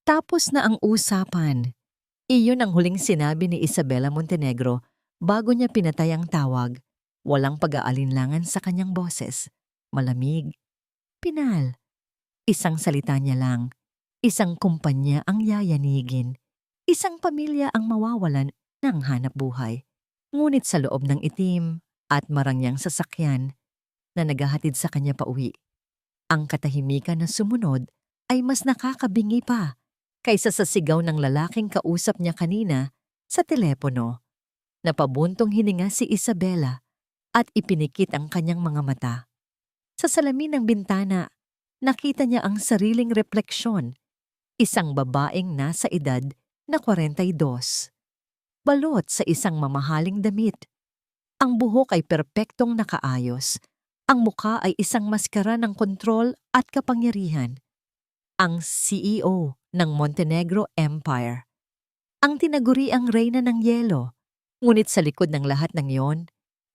Tapos na ang usapan. Iyon ang huling sinabi ni Isabela Montenegro bago niya pinatay ang tawag. Walang pag-aalinlangan sa kanyang boses. Malamig. Pinal. Isang salita niya lang. Isang kumpanya ang yayanigin. Isang pamilya ang mawawalan ng hanap buhay. Ngunit sa loob ng itim at marangyang sasakyan na naghahatid sa kanya pauwi, ang katahimikan na sumunod ay mas nakakabingi pa kaysa sa sigaw ng lalaking kausap niya kanina sa telepono. Napabuntong hininga si Isabela at ipinikit ang kanyang mga mata. Sa salamin ng bintana, nakita niya ang sariling refleksyon, isang babaeng nasa edad na 42. Balot sa isang mamahaling damit. Ang buhok ay perpektong nakaayos. Ang mukha ay isang maskara ng kontrol at kapangyarihan. Ang CEO ng Montenegro Empire. Ang tinaguriang reyna ng yelo. Ngunit sa likod ng lahat ng yon,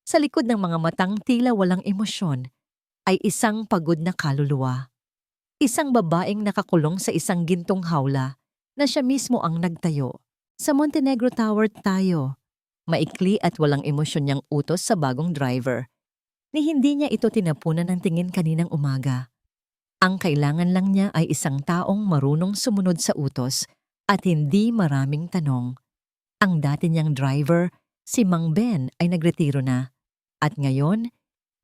sa likod ng mga matang tila walang emosyon, ay isang pagod na kaluluwa. Isang babaeng nakakulong sa isang gintong hawla na siya mismo ang nagtayo. Sa Montenegro Tower tayo. Maikli at walang emosyon niyang utos sa bagong driver. Ni hindi niya ito tinapunan ng tingin kaninang umaga. Ang kailangan lang niya ay isang taong marunong sumunod sa utos at hindi maraming tanong. Ang dati niyang driver, si Mang Ben, ay nagretiro na. At ngayon,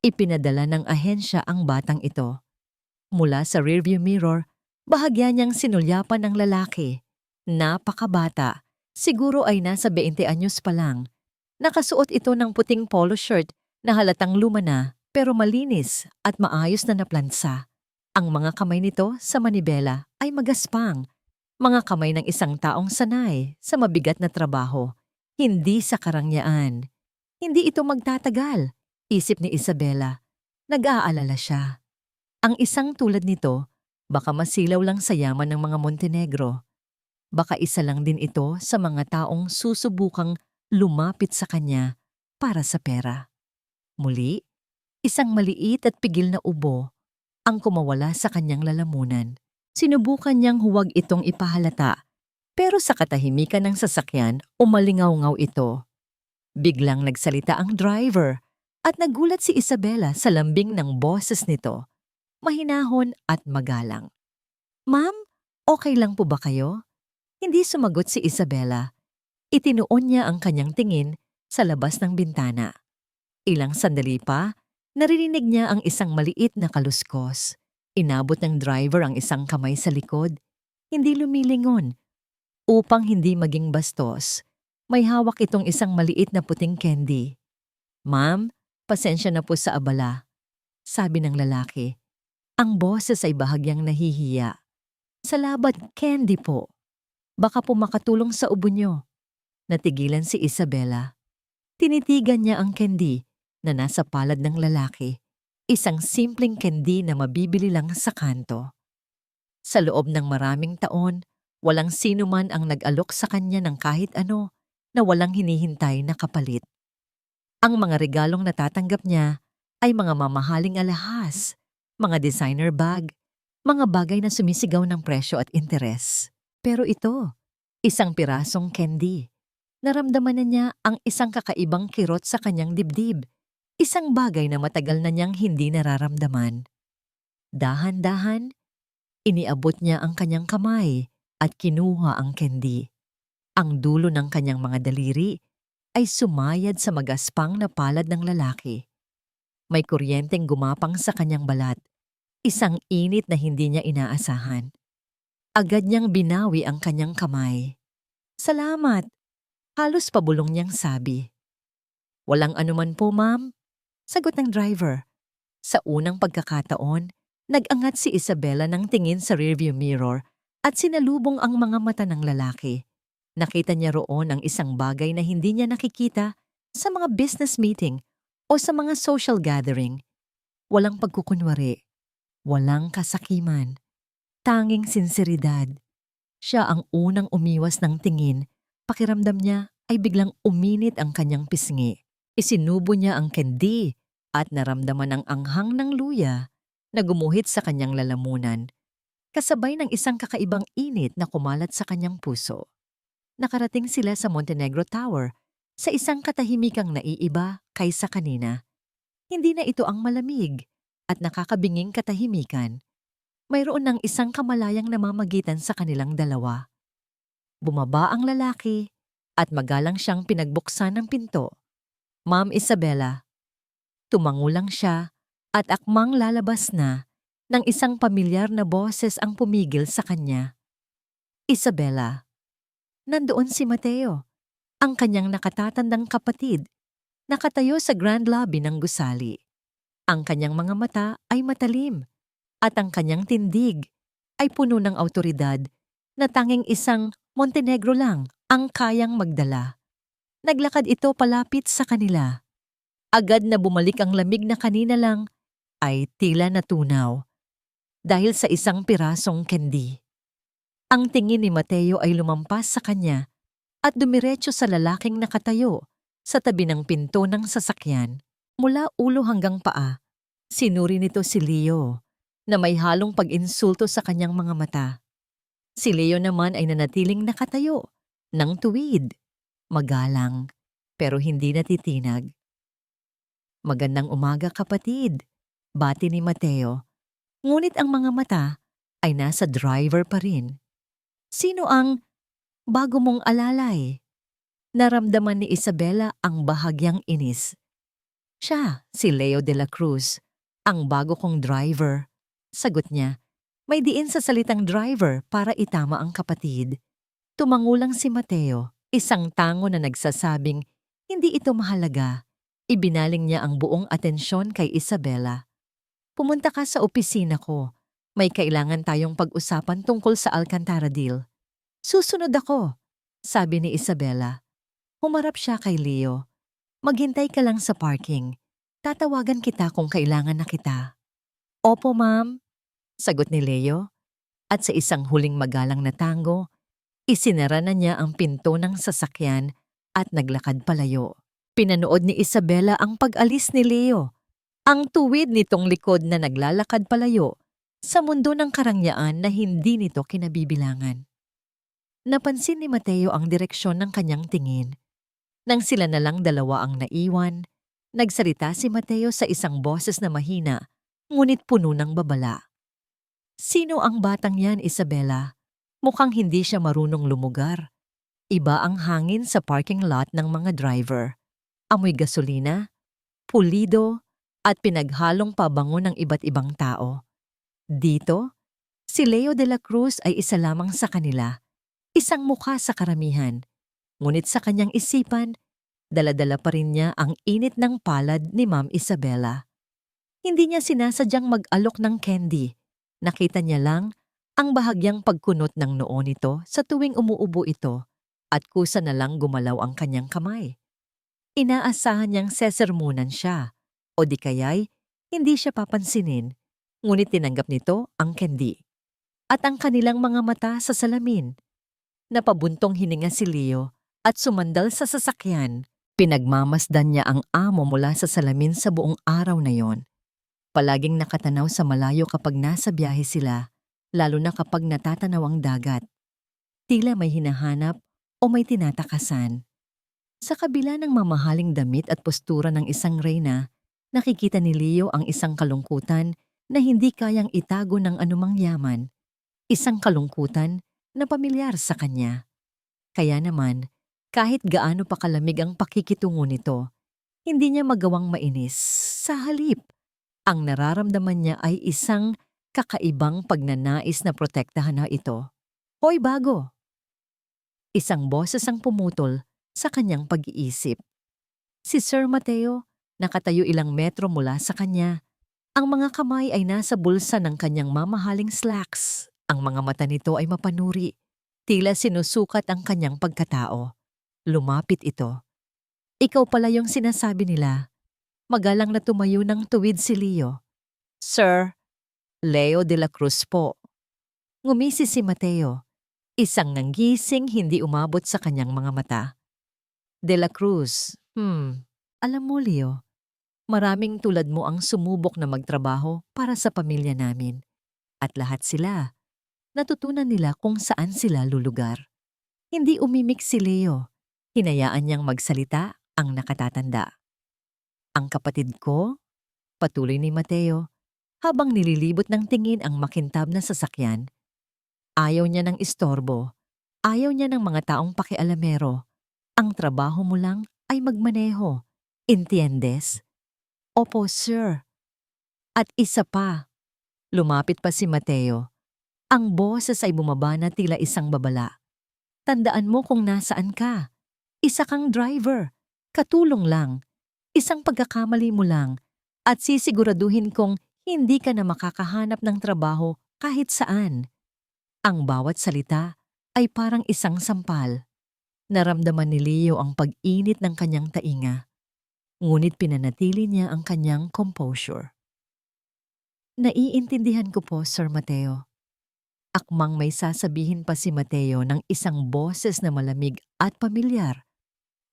ipinadala ng ahensya ang batang ito. Mula sa rearview mirror, bahagya niyang sinulyapan ng lalaki. Napakabata, siguro ay nasa 20 anyos pa lang. Nakasuot ito ng puting polo shirt na halatang luma na pero malinis at maayos na naplansa. Ang mga kamay nito sa manibela ay magaspang. Mga kamay ng isang taong sanay sa mabigat na trabaho, hindi sa karangyaan. Hindi ito magtatagal, isip ni Isabela. Nag-aalala siya. Ang isang tulad nito, baka masilaw lang sa yaman ng mga Montenegro. Baka isa lang din ito sa mga taong susubukang lumapit sa kanya para sa pera. Muli, isang maliit at pigil na ubo ang kumawala sa kanyang lalamunan. Sinubukan niyang huwag itong ipahalata, pero sa katahimikan ng sasakyan, umalingaw-ngaw ito. Biglang nagsalita ang driver at nagulat si Isabela sa lambing ng boses nito. Mahinahon at magalang. "Ma'am, okay lang po ba kayo?" Hindi sumagot si Isabela. Itinuon niya ang kanyang tingin sa labas ng bintana. Ilang sandali pa, narinig niya ang isang maliit na kaluskos. Inabot ng driver ang isang kamay sa likod. Hindi lumilingon. Upang hindi maging bastos, may hawak itong isang maliit na puting candy. "Ma'am, pasensya na po sa abala," sabi ng lalaki. Ang boses ay bahagyang nahihiya. "Salamat, candy po. Baka po makatulong sa ubo niyo." Natigilan si Isabela. Tinitigan niya ang candy na nasa palad ng lalaki. Isang simpleng candy na mabibili lang sa kanto. Sa loob ng maraming taon, walang sino man ang nag-alok sa kanya ng kahit ano na walang hinihintay na kapalit. Ang mga regalong natatanggap niya ay mga mamahaling alahas, mga designer bag, mga bagay na sumisigaw ng presyo at interes. Pero ito, isang pirasong candy. Naramdaman na niya ang isang kakaibang kirot sa kanyang dibdib. Isang bagay na matagal na niyang hindi nararamdaman. Dahan-dahan, iniabot niya ang kanyang kamay at kinuha ang candy. Ang dulo ng kanyang mga daliri ay sumayad sa magaspang na palad ng lalaki. May kuryenteng gumapang sa kanyang balat. Isang init na hindi niya inaasahan. Agad niyang binawi ang kanyang kamay. "Salamat," halos pabulong niyang sabi. "Walang anuman po, ma'am," sagot ng driver. Sa unang pagkakataon, nag-angat si Isabela ng tingin sa rearview mirror at sinalubong ang mga mata ng lalaki. Nakita niya roon ang isang bagay na hindi niya nakikita sa mga business meeting o sa mga social gathering. Walang pagkukunwari, walang kasakiman, tanging sinseridad. Siya ang unang umiwas ng tingin. Pakiramdam niya ay biglang uminit ang kanyang pisngi. Isinubo niya ang candy at naramdaman ang anghang ng luya na gumuhit sa kanyang lalamunan. kasabay ng isang kakaibang init na kumalat sa kanyang puso. Nakarating sila sa Montenegro Tower, sa isang katahimikang naiiba kaysa kanina. Hindi na ito ang malamig at nakakabinging katahimikan. Mayroon ng isang kamalayang namamagitan sa kanilang dalawa. Bumaba ang lalaki at magalang siyang pinagbuksan ng pinto. Ma'am Isabela. Tumango lang siya at akmang lalabas na nang isang pamilyar na boses ang pumigil sa kanya. Isabela. Nandoon si Mateo, ang kanyang nakatatandang kapatid, nakatayo sa grand lobby ng gusali. Ang kanyang mga mata ay matalim at ang kanyang tindig ay puno ng awtoridad na tanging isang Montenegro lang ang kayang magdala. Naglakad ito palapit sa kanila. Agad na bumalik ang lamig na kanina lang ay tila natunaw dahil sa isang pirasong candy. Ang tingin ni Mateo ay lumampas sa kanya at dumiretso sa lalaking nakatayo sa tabi ng pinto ng sasakyan. Mula ulo hanggang paa, sinuri nito si Leo na may halong pag-insulto sa kanyang mga mata. Si Leo naman ay nanatiling nakatayo, ng tuwid, magalang, pero hindi natitinag. Magandang umaga kapatid, bati ni Mateo. Ngunit ang mga mata ay nasa driver pa rin. Sino ang bago mong alalay? Naramdaman ni Isabela ang bahagyang inis. Siya, si Leo de la Cruz, ang bago kong driver. Sagot niya, may diin sa salitang driver para itama ang kapatid. Tumangulang si Mateo, isang tango na nagsasabing hindi ito mahalaga. Ibinaling niya ang buong atensyon kay Isabela. Pumunta ka sa opisina ko. May kailangan tayong pag-usapan tungkol sa Alcantara deal. Susunod ako, sabi ni Isabela. Humarap siya kay Leo. Maghintay ka lang sa parking. Tatawagan kita kung kailangan na kita. Opo, ma'am, sagot ni Leo. At sa isang huling magalang na tango, isinara na niya ang pinto ng sasakyan at naglakad palayo. Pinanood ni Isabela ang pag-alis ni Leo. Ang tuwid nitong likod na naglalakad palayo sa mundo ng karangyaan na hindi nito kinabibilangan. Napansin ni Mateo ang direksyon ng kanyang tingin. Nang sila na lang dalawa ang naiwan, nagsalita si Mateo sa isang boses na mahina, ngunit puno ng babala. Sino ang batang yan, Isabela? Mukhang hindi siya marunong lumugar. Iba ang hangin sa parking lot ng mga driver. Amoy gasolina, pulido, at pinaghalong pabango ng iba't ibang tao. Dito, si Leo de la Cruz ay isa lamang sa kanila, isang mukha sa karamihan. Ngunit sa kanyang isipan, dala-dala pa rin niya ang init ng palad ni Ma'am Isabela. Hindi niya sinasadyang mag-alok ng candy. Nakita niya lang ang bahagyang pagkunot ng noo nito sa tuwing umuubo ito at kusa na lang gumalaw ang kanyang kamay. Inaasahan niyang sesermunan siya o di kaya'y hindi siya papansinin, ngunit tinanggap nito ang candy. At ang kanilang mga mata sa salamin. Napabuntong hininga si Leo at sumandal sa sasakyan. Pinagmamasdan niya ang amo mula sa salamin sa buong araw na yon. Palaging nakatanaw sa malayo kapag nasa biyahe sila, lalo na kapag natatanaw ang dagat. Tila may hinahanap o may tinatakasan. Sa kabila ng mamahaling damit at postura ng isang reyna, nakikita ni Leo ang isang kalungkutan na hindi kayang itago ng anumang yaman. Isang kalungkutan na pamilyar sa kanya. Kaya naman, kahit gaano pa kalamig ang pakikitungo nito, hindi niya magawang mainis. Sa halip, ang nararamdaman niya ay isang kakaibang pagnanais na protektahan na ito. Hoy bago! Isang boses ang pumutol sa kanyang pag-iisip. Si Sir Mateo, nakatayo ilang metro mula sa kanya. Ang mga kamay ay nasa bulsa ng kanyang mamahaling slacks. Ang mga mata nito ay mapanuri. Tila sinusukat ang kanyang pagkatao. Lumapit ito. Ikaw pala yung sinasabi nila. Magalang na tumayo ng tuwid si Leo. Sir, Leo de la Cruz po. Ngumisi si Mateo. Isang nanggising hindi umabot sa kanyang mga mata. De la Cruz, alam mo Leo, maraming tulad mo ang sumubok na magtrabaho para sa pamilya namin. At lahat sila Natutunan nila kung saan sila lulugar. Hindi umimik si Leo. Hinayaan niyang magsalita ang nakatatanda. Ang kapatid ko, patuloy ni Mateo, habang nililibot ng tingin ang makintab na sasakyan. Ayaw niya ng istorbo. Ayaw niya ng mga taong pakialamero. Ang trabaho mo lang ay magmaneho. Entiendes? Opo, sir. At isa pa, lumapit pa si Mateo. Ang boses ay bumaba na tila isang babala. Tandaan mo kung nasaan ka. Isa kang driver. Katulong lang. Isang pagkakamali mo lang. At sisiguraduhin kong hindi ka na makakahanap ng trabaho kahit saan. Ang bawat salita ay parang isang sampal. Naramdaman ni Leo ang pag-init ng kanyang tainga. Ngunit pinanatili niya ang kanyang composure. Naiintindihan ko po, Sir Mateo. Akmang may sasabihin pa si Mateo ng isang boses na malamig at pamilyar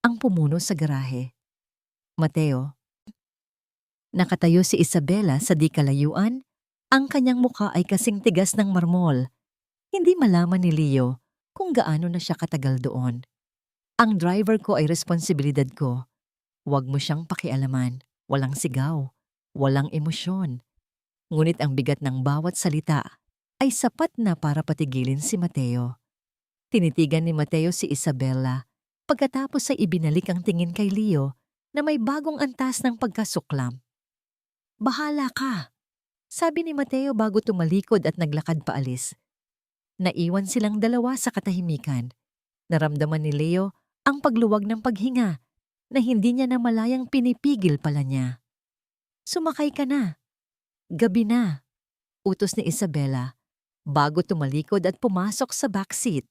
ang pumuno sa garahe. Mateo. Nakatayo si Isabela sa di kalayuan. Ang kanyang mukha ay kasing tigas ng marmol. Hindi malaman ni Leo kung gaano na siya katagal doon. Ang driver ko ay responsibilidad ko. Huwag mo siyang pakialaman. Walang sigaw. Walang emosyon. Ngunit ang bigat ng bawat salita ay sapat na para patigilin si Mateo. Tinitigan ni Mateo si Isabela pagkatapos ay ibinalik ang tingin kay Leo na may bagong antas ng pagkasuklam. Bahala ka, sabi ni Mateo bago tumalikod at naglakad paalis. Naiwan silang dalawa sa katahimikan. Naramdaman ni Leo ang pagluwag ng paghinga na hindi niya namalayang pinipigil pala niya. Sumakay ka na. Gabi na, utos ni Isabela bago tumalikod at pumasok sa backseat.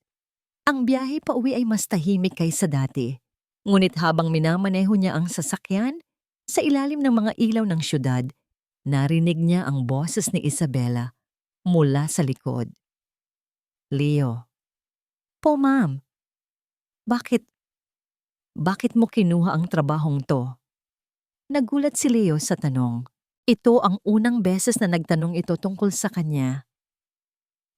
Ang biyahe pa uwi ay mas tahimik kaysa dati. Ngunit habang minamaneho niya ang sasakyan, sa ilalim ng mga ilaw ng syudad, narinig niya ang boses ni Isabela mula sa likod. Leo. Po, ma'am. Bakit mo kinuha ang trabahong to? Nagulat si Leo sa tanong. Ito ang unang beses na nagtanong ito tungkol sa kanya.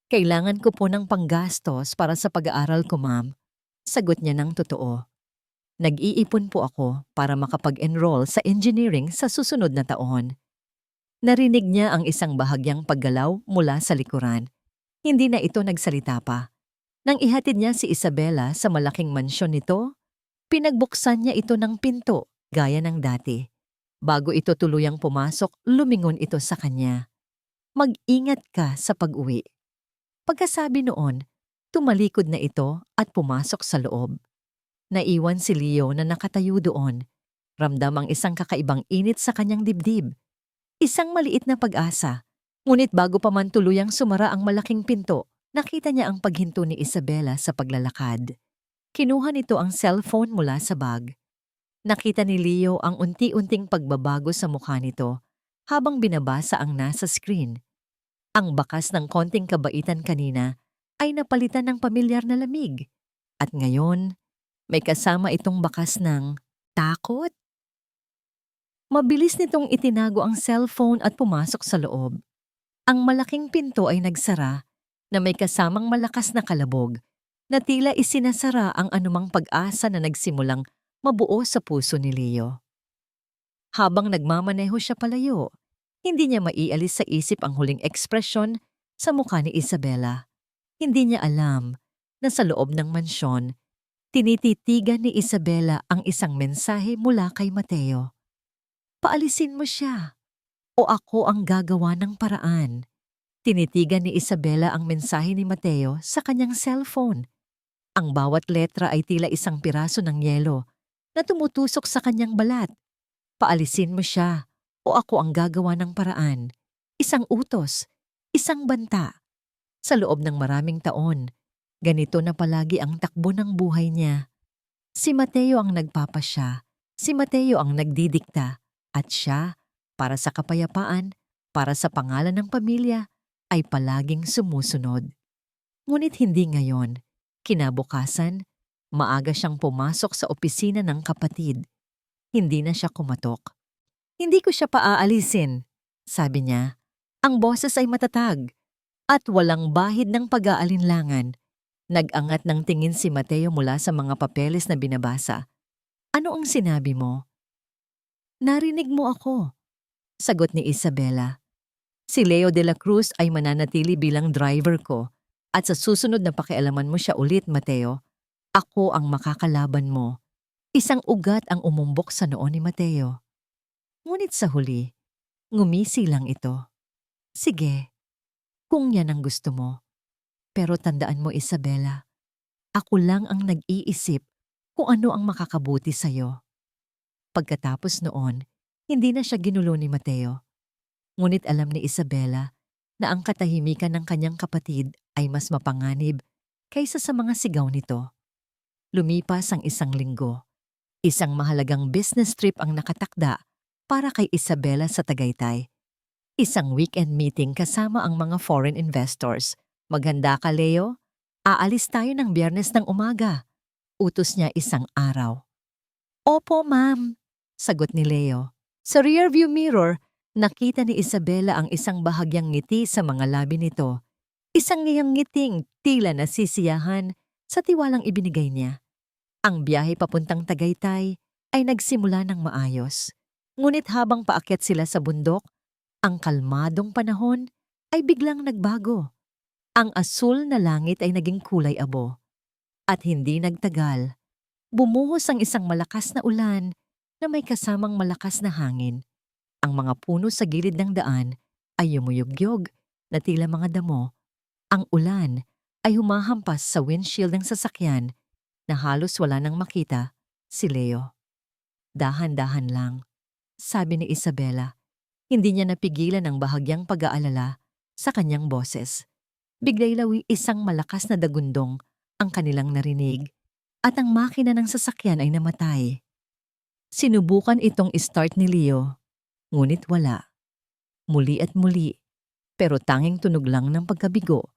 Kailangan ko po ng panggastos para sa pag-aaral ko, ma'am. Sagot niya ng totoo. Nag-iipon po ako para makapag-enroll sa engineering sa susunod na taon. Narinig niya ang isang bahagyang paggalaw mula sa likuran. Hindi na ito nagsalita pa. Nang ihatid niya si Isabela sa malaking mansyon nito, pinagbuksan niya ito ng pinto gaya ng dati. Bago ito tuluyang pumasok, lumingon ito sa kanya. Mag-ingat ka sa pag-uwi. Pagkasabi noon, tumalikod na ito at pumasok sa loob. Naiwan si Leo na nakatayo doon. Ramdam ang isang kakaibang init sa kanyang dibdib. Isang maliit na pag-asa. Ngunit bago pa man tuluyang sumara ang malaking pinto, nakita niya ang paghinto ni Isabela sa paglalakad. Kinuha nito ang cellphone mula sa bag. Nakita ni Leo ang unti-unting pagbabago sa mukha nito habang binabasa ang nasa screen. Ang bakas ng konting kabaitan kanina ay napalitan ng pamilyar na lamig. At ngayon, may kasama itong bakas ng takot. Mabilis nitong itinago ang cellphone at pumasok sa loob. Ang malaking pinto ay nagsara na may kasamang malakas na kalabog na tila isinasara ang anumang pag-asa na nagsimulang mabuo sa puso ni Leo. Habang nagmamaneho siya palayo, hindi niya maialis sa isip ang huling ekspresyon sa mukha ni Isabela. Hindi niya alam na sa loob ng mansyon, tinititigan ni Isabela ang isang mensahe mula kay Mateo. Paalisin mo siya o ako ang gagawa ng paraan. Tinitigan ni Isabela ang mensahe ni Mateo sa kanyang cellphone. Ang bawat letra ay tila isang piraso ng yelo na tumutusok sa kanyang balat. Paalisin mo siya o ako ang gagawa ng paraan. Isang utos, isang banta. Sa loob ng maraming taon, ganito na palagi ang takbo ng buhay niya. Si Mateo ang nagpapasya, si Mateo ang nagdidikta, at siya, para sa kapayapaan, para sa pangalan ng pamilya, ay palaging sumusunod. Ngunit hindi ngayon. Kinabukasan, maaga siyang pumasok sa opisina ng kapatid. Hindi na siya kumatok. Hindi ko siya paaalisin, sabi niya. Ang boses ay matatag. At walang bahid ng pag-aalinlangan, nag-angat ng tingin si Mateo mula sa mga papeles na binabasa. Ano ang sinabi mo? Narinig mo ako, sagot ni Isabela. Si Leo de la Cruz ay mananatili bilang driver ko at sa susunod na pakialaman mo siya ulit, Mateo, ako ang makakalaban mo. Isang ugat ang umumbok sa noo ni Mateo. Ngunit sa huli, ngumisi lang ito. Sige, kung yan ang gusto mo. Pero tandaan mo, Isabela, ako lang ang nag-iisip kung ano ang makakabuti sa'yo. Pagkatapos noon, hindi na siya ginulo ni Mateo. Ngunit alam ni Isabela na ang katahimikan ng kanyang kapatid ay mas mapanganib kaysa sa mga sigaw nito. Lumipas ang isang linggo. Isang mahalagang business trip ang nakatakda para kay Isabela sa Tagaytay. Isang weekend meeting kasama ang mga foreign investors. Maghanda ka, Leo? Aalis tayo ng Biyernes ng umaga. Utos niya isang araw. Opo, ma'am, sagot ni Leo. Sa rearview mirror, nakita ni Isabela ang isang bahagyang ngiti sa mga labi nito. Isang ngiyang ngiting tila nasisiyahan sa tiwalang ibinigay niya. Ang biyahe papuntang Tagaytay ay nagsimula ng maayos. Ngunit habang paakyat sila sa bundok, ang kalmadong panahon ay biglang nagbago. Ang asul na langit ay naging kulay abo. At hindi nagtagal, bumuhos ang isang malakas na ulan na may kasamang malakas na hangin. Ang mga puno sa gilid ng daan ay yumuyugyog na tila mga damo. Ang ulan ay humahampas sa windshield ng sasakyan na halos wala nang makita si Leo. Dahan-dahan lang, sabi ni Isabela. Hindi niya napigilan ang bahagyang pag-aalala sa kanyang boses. Biglay lawi isang malakas na dagundong ang kanilang narinig at ang makina ng sasakyan ay namatay. Sinubukan itong start ni Leo, ngunit wala. Muli at muli, pero tanging tunog lang ng pagkabigo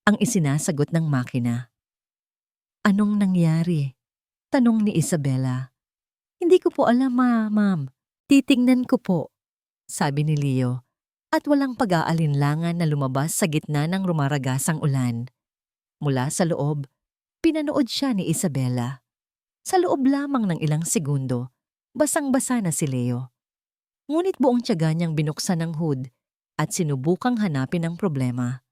ang isinasagot ng makina. Anong nangyari? Tanong ni Isabela. Hindi ko po alam, ma'am. Titingnan ko po, sabi ni Leo, at walang pag-aalinlangan na lumabas sa gitna ng rumaragasang ulan. Mula sa loob, pinanood siya ni Isabela. Sa loob lamang ng ilang segundo, basang-basa na si Leo. Ngunit buong tiyaga niyang binuksan ang hood at sinubukang hanapin ang problema.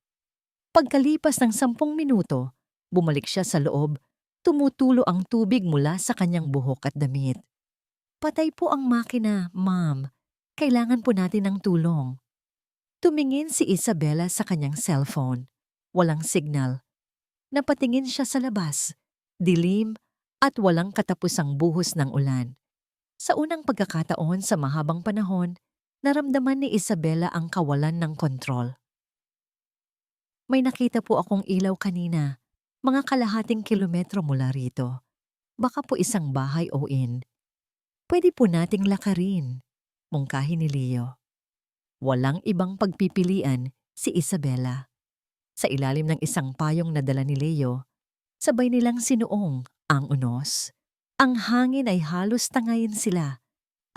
Pagkalipas ng 10 minuto, bumalik siya sa loob, tumutulo ang tubig mula sa kanyang buhok at damit. Patay po ang makina, ma'am. Kailangan po natin ng tulong. Tumingin si Isabela sa kanyang cellphone. Walang signal. Napatingin siya sa labas, dilim at walang katapusang buhos ng ulan. Sa unang pagkakataon sa mahabang panahon, naramdaman ni Isabela ang kawalan ng kontrol. May nakita po akong ilaw kanina, mga kalahating kilometro mula rito. Baka po isang bahay o inn. Pwede po nating lakarin, mungkahi ni Leo. Walang ibang pagpipilian si Isabela. Sa ilalim ng isang payong na dala ni Leo, sabay nilang sinuong ang unos. Ang hangin ay halos tangayin sila.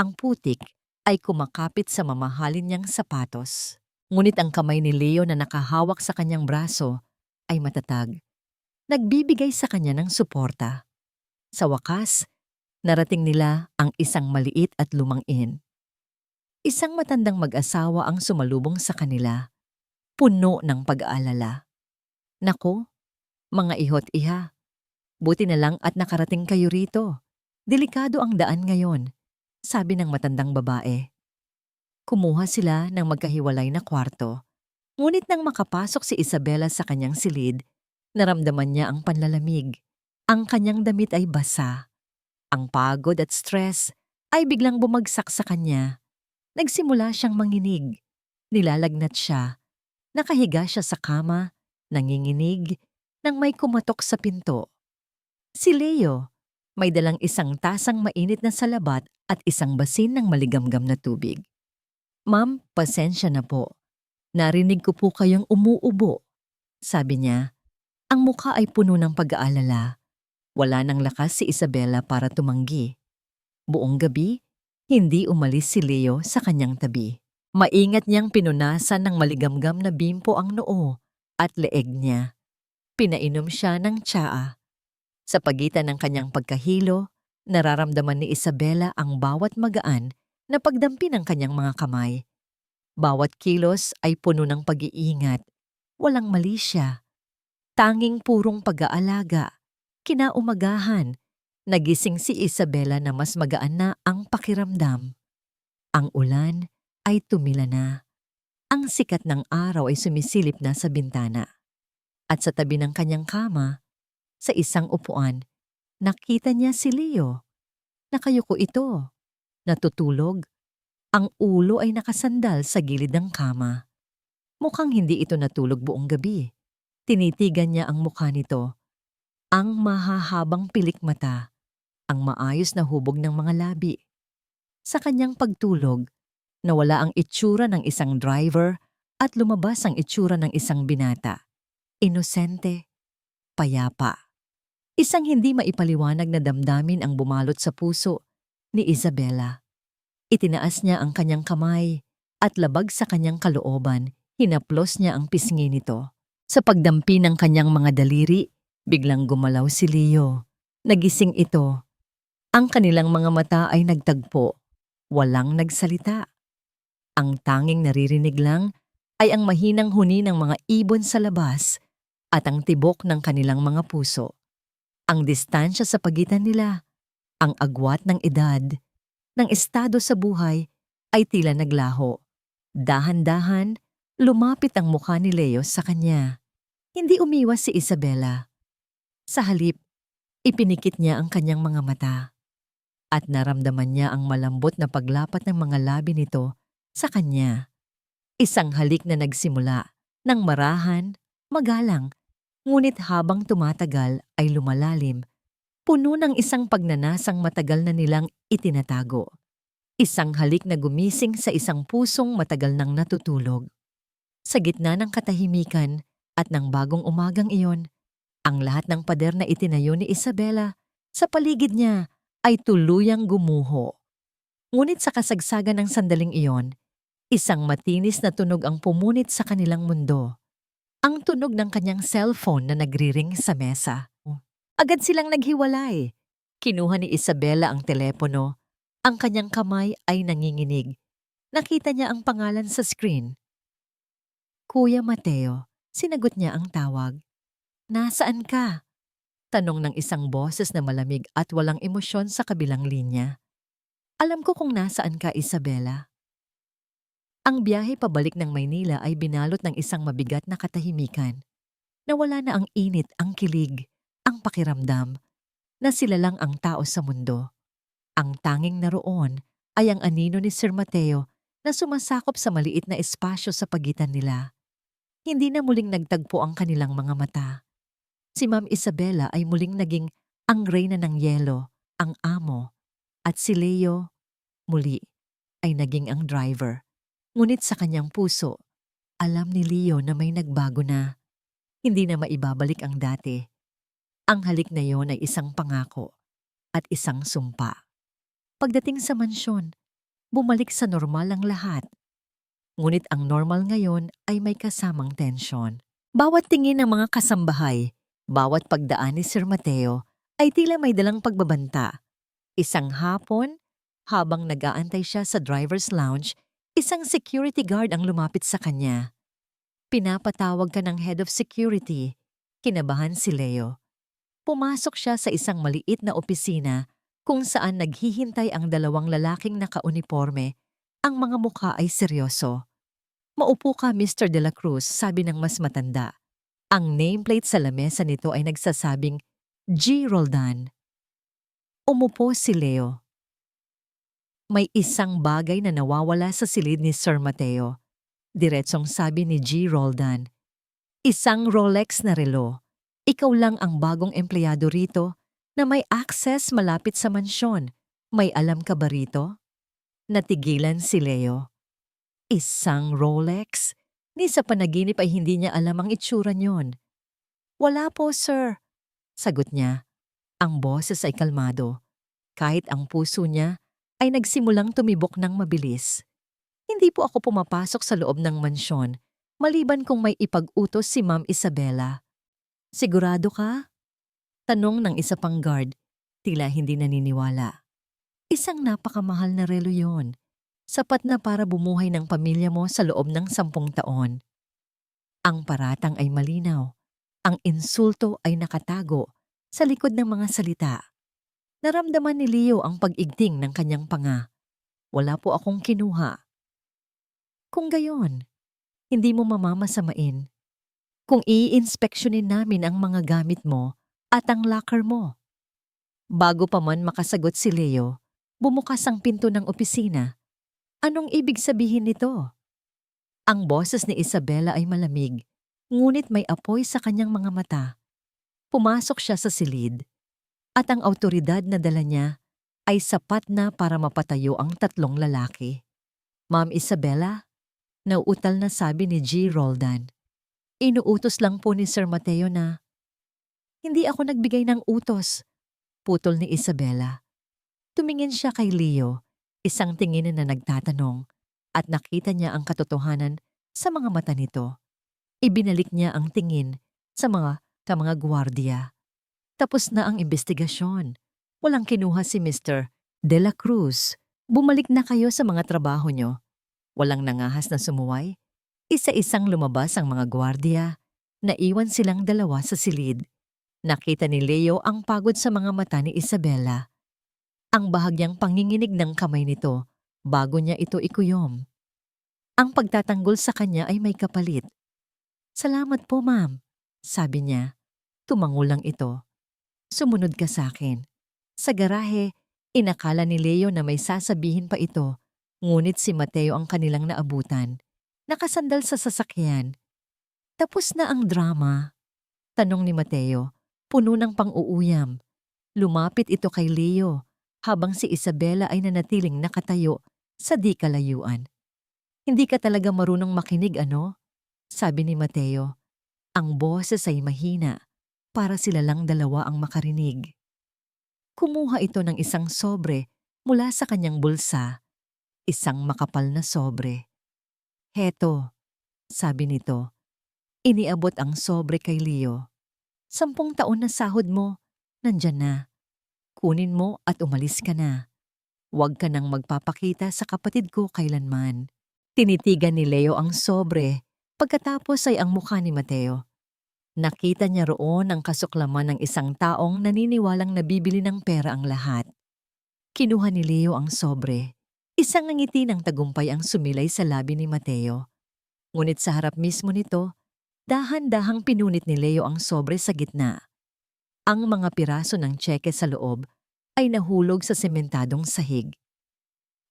Ang putik ay kumakapit sa mamahalin niyang sapatos. Ngunit ang kamay ni Leo na nakahawak sa kanyang braso ay matatag. Nagbibigay sa kanya ng suporta. Sa wakas, narating nila ang isang maliit at lumang inn. Isang matandang mag-asawa ang sumalubong sa kanila, puno ng pag-aalala. Naku, mga iho't iha, buti na lang at nakarating kayo rito. Delikado ang daan ngayon, sabi ng matandang babae. Kumuha sila ng magkahiwalay na kwarto. Ngunit nang makapasok si Isabela sa kanyang silid, naramdaman niya ang panlalamig. Ang kanyang damit ay basa. Ang pagod at stress ay biglang bumagsak sa kanya. Nagsimula siyang manginig. Nilalagnat siya. Nakahiga siya sa kama, nanginginig, nang may kumatok sa pinto. Si Leo, may dalang isang tasang mainit na salabat at isang basin ng maligamgam na tubig. Ma'am, pasensya na po. Narinig ko po kayong umuubo. Sabi niya, ang mukha ay puno ng pag-aalala. Wala nang lakas si Isabela para tumanggi. Buong gabi, hindi umalis si Leo sa kanyang tabi. Maingat niyang pinunasan ng maligamgam na bimpo ang noo at leeg niya. Pinainom siya ng tsaa. Sa pagitan ng kanyang pagkahilo, nararamdaman ni Isabela ang bawat magaan na pagdampi ng kanyang mga kamay. Bawat kilos ay puno ng pag-iingat. Walang mali siya. Tanging purong pag-aalaga. Kinaumagahan, nagising si Isabela na mas magaan na ang pakiramdam. Ang ulan ay tumila na. Ang sikat ng araw ay sumisilip na sa bintana. At sa tabi ng kanyang kama, sa isang upuan, nakita niya si Leo. Nakayuko ito. Natutulog. Ang ulo ay nakasandal sa gilid ng kama. Mukhang hindi ito natulog buong gabi. Tinitigan niya ang mukha nito. Ang mahahabang pilik mata. Ang maayos na hubog ng mga labi. Sa kanyang pagtulog, nawala ang itsura ng isang driver at lumabas ang itsura ng isang binata. Inosente, payapa. Isang hindi maipaliwanag na damdamin ang bumalot sa puso ni Isabela. Itinaas niya ang kanyang kamay at labag sa kanyang kalooban, hinaplos niya ang pisngi nito. Sa pagdampi ng kanyang mga daliri, biglang gumalaw si Leo. Nagising ito. Ang kanilang mga mata ay nagtagpo. Walang nagsalita. Ang tanging naririnig lang ay ang mahinang huni ng mga ibon sa labas at ang tibok ng kanilang mga puso. Ang distansya sa pagitan nila, ang agwat ng edad, ng estado sa buhay ay tila naglaho. Dahan-dahan, lumapit ang mukha ni Leo sa kanya. Hindi umiwas si Isabela. Sa halip, ipinikit niya ang kanyang mga mata. At naramdaman niya ang malambot na paglapat ng mga labi nito sa kanya. Isang halik na nagsimula ng marahan, magalang, ngunit habang tumatagal ay lumalalim, puno ng isang pagnanasang matagal na nilang itinatago. Isang halik na gumising sa isang pusong matagal nang natutulog. Sa gitna ng katahimikan at ng bagong umagang iyon, ang lahat ng pader na itinayo ni Isabela sa paligid niya ay tuluyang gumuho. Ngunit sa kasagsagan ng sandaling iyon, isang matinis na tunog ang pumunit sa kanilang mundo. Ang tunog ng kanyang cellphone na nagriring sa mesa. Agad silang naghiwalay. Kinuha ni Isabela ang telepono. Ang kanyang kamay ay nanginginig. Nakita niya ang pangalan sa screen. Kuya Mateo, sinagot niya ang tawag. Nasaan ka? Tanong ng isang boses na malamig at walang emosyon sa kabilang linya. Alam ko kung nasaan ka, Isabela. Ang biyahe pabalik ng Maynila ay binalot ng isang mabigat na katahimikan. Nawala na ang init, ang kilig, ang pakiramdam na sila lang ang tao sa mundo. Ang tanging naroon ay ang anino ni Sir Mateo na sumasakop sa maliit na espasyo sa pagitan nila. Hindi na muling nagtagpo ang kanilang mga mata. Si Ma'am Isabela ay muling naging ang reyna ng yelo, ang amo, at si Leo, muli, ay naging ang driver. Ngunit sa kanyang puso, alam ni Leo na may nagbago na. Hindi na maibabalik ang dati. Ang halik na yon ay isang pangako at isang sumpa. Pagdating sa mansyon, bumalik sa normal ang lahat. Ngunit ang normal ngayon ay may kasamang tensyon. Bawat tingin ng mga kasambahay, bawat pagdaan ni Sir Mateo ay tila may dalang pagbabanta. Isang hapon, habang nag-aantay siya sa driver's lounge, isang security guard ang lumapit sa kanya. Pinapatawag ka ng head of security. Kinabahan si Leo. Pumasok siya sa isang maliit na opisina kung saan naghihintay ang dalawang lalaking naka-uniforme. Ang mga mukha ay seryoso. Maupo ka, Mr. De La Cruz, sabi ng mas matanda. Ang nameplate sa lamesa nito ay nagsasabing G. Roldan. Umupo si Leo. May isang bagay na nawawala sa silid ni Sir Mateo. Diretsong sabi ni G. Roldan. Isang Rolex na relo. Ikaw lang ang bagong empleyado rito na may access malapit sa mansyon. May alam ka ba rito? Natigilan si Leo. Isang Rolex? Ni sa panaginip ay hindi niya alam ang itsura niyon. Wala po, sir. Sagot niya. Ang boses ay kalmado. Kahit ang puso niya ay nagsimulang tumibok ng mabilis. Hindi po ako pumapasok sa loob ng mansyon. Maliban kung may ipag-utos si Ma'am Isabela. Sigurado ka? Tanong ng isa pang guard, tila hindi naniniwala. Isang napakamahal na relo yon. Sapat na para bumuhay ng pamilya mo sa loob ng 10 taon. Ang paratang ay malinaw. Ang insulto ay nakatago sa likod ng mga salita. Naramdaman ni Leo ang pag-igting ng kanyang panga. Wala po akong kinuha. Kung gayon, hindi mo mamamasamain. Kung i-inspeksyonin namin ang mga gamit mo at ang locker mo. Bago pa man makasagot si Leo, bumukas ang pinto ng opisina. Anong ibig sabihin nito? Ang boses ni Isabela ay malamig, ngunit may apoy sa kanyang mga mata. Pumasok siya sa silid, at ang awtoridad na dala niya ay sapat na para mapatayo ang 3 lalaki. Ma'am Isabela, nauutal na sabi ni G. Roldan. Inuutos lang po ni Sir Mateo na, hindi ako nagbigay ng utos, putol ni Isabela. Tumingin siya kay Leo, isang tingin na nagtatanong, at nakita niya ang katotohanan sa mga mata nito. Ibinalik niya ang tingin sa mga gwardiya. Tapos na ang investigasyon. Walang kinuha si Mr. De La Cruz. Bumalik na kayo sa mga trabaho nyo. Walang nangahas na sumuway. Isa-isang lumabas ang mga gwardiya. Naiwan silang 2 sa silid. Nakita ni Leo ang pagod sa mga mata ni Isabela. Ang bahagyang panginginig ng kamay nito bago niya ito ikuyom. Ang pagtatanggol sa kanya ay may kapalit. Salamat po, ma'am, sabi niya. Tumango lang ito. Sumunod ka sa akin. Sa garahe, inakala ni Leo na may sasabihin pa ito, ngunit si Mateo ang kanilang naabutan. Nakasandal sa sasakyan. Tapos na ang drama? Tanong ni Mateo, puno ng pang-uuyam. Lumapit ito kay Leo, habang si Isabela ay nanatiling nakatayo sa di kalayuan. Hindi ka talaga marunong makinig, ano? Sabi ni Mateo. Ang boses ay mahina, para sila lang 2 ang makarinig. Kumuha ito ng isang sobre mula sa kanyang bulsa, isang makapal na sobre. Heto, sabi nito. Iniabot ang sobre kay Leo. 10 taon na sahod mo, nandyan na. Kunin mo at umalis ka na. Huwag ka nang magpapakita sa kapatid ko kailanman. Tinitigan ni Leo ang sobre, pagkatapos ay ang mukha ni Mateo. Nakita niya roon ang kasuklaman ng isang taong naniniwalang nabibili ng pera ang lahat. Kinuha ni Leo ang sobre. Isang ngiti ng tagumpay ang sumilay sa labi ni Mateo. Ngunit sa harap mismo nito, dahan-dahang pinunit ni Leo ang sobre sa gitna. Ang mga piraso ng tseke sa loob ay nahulog sa sementadong sahig.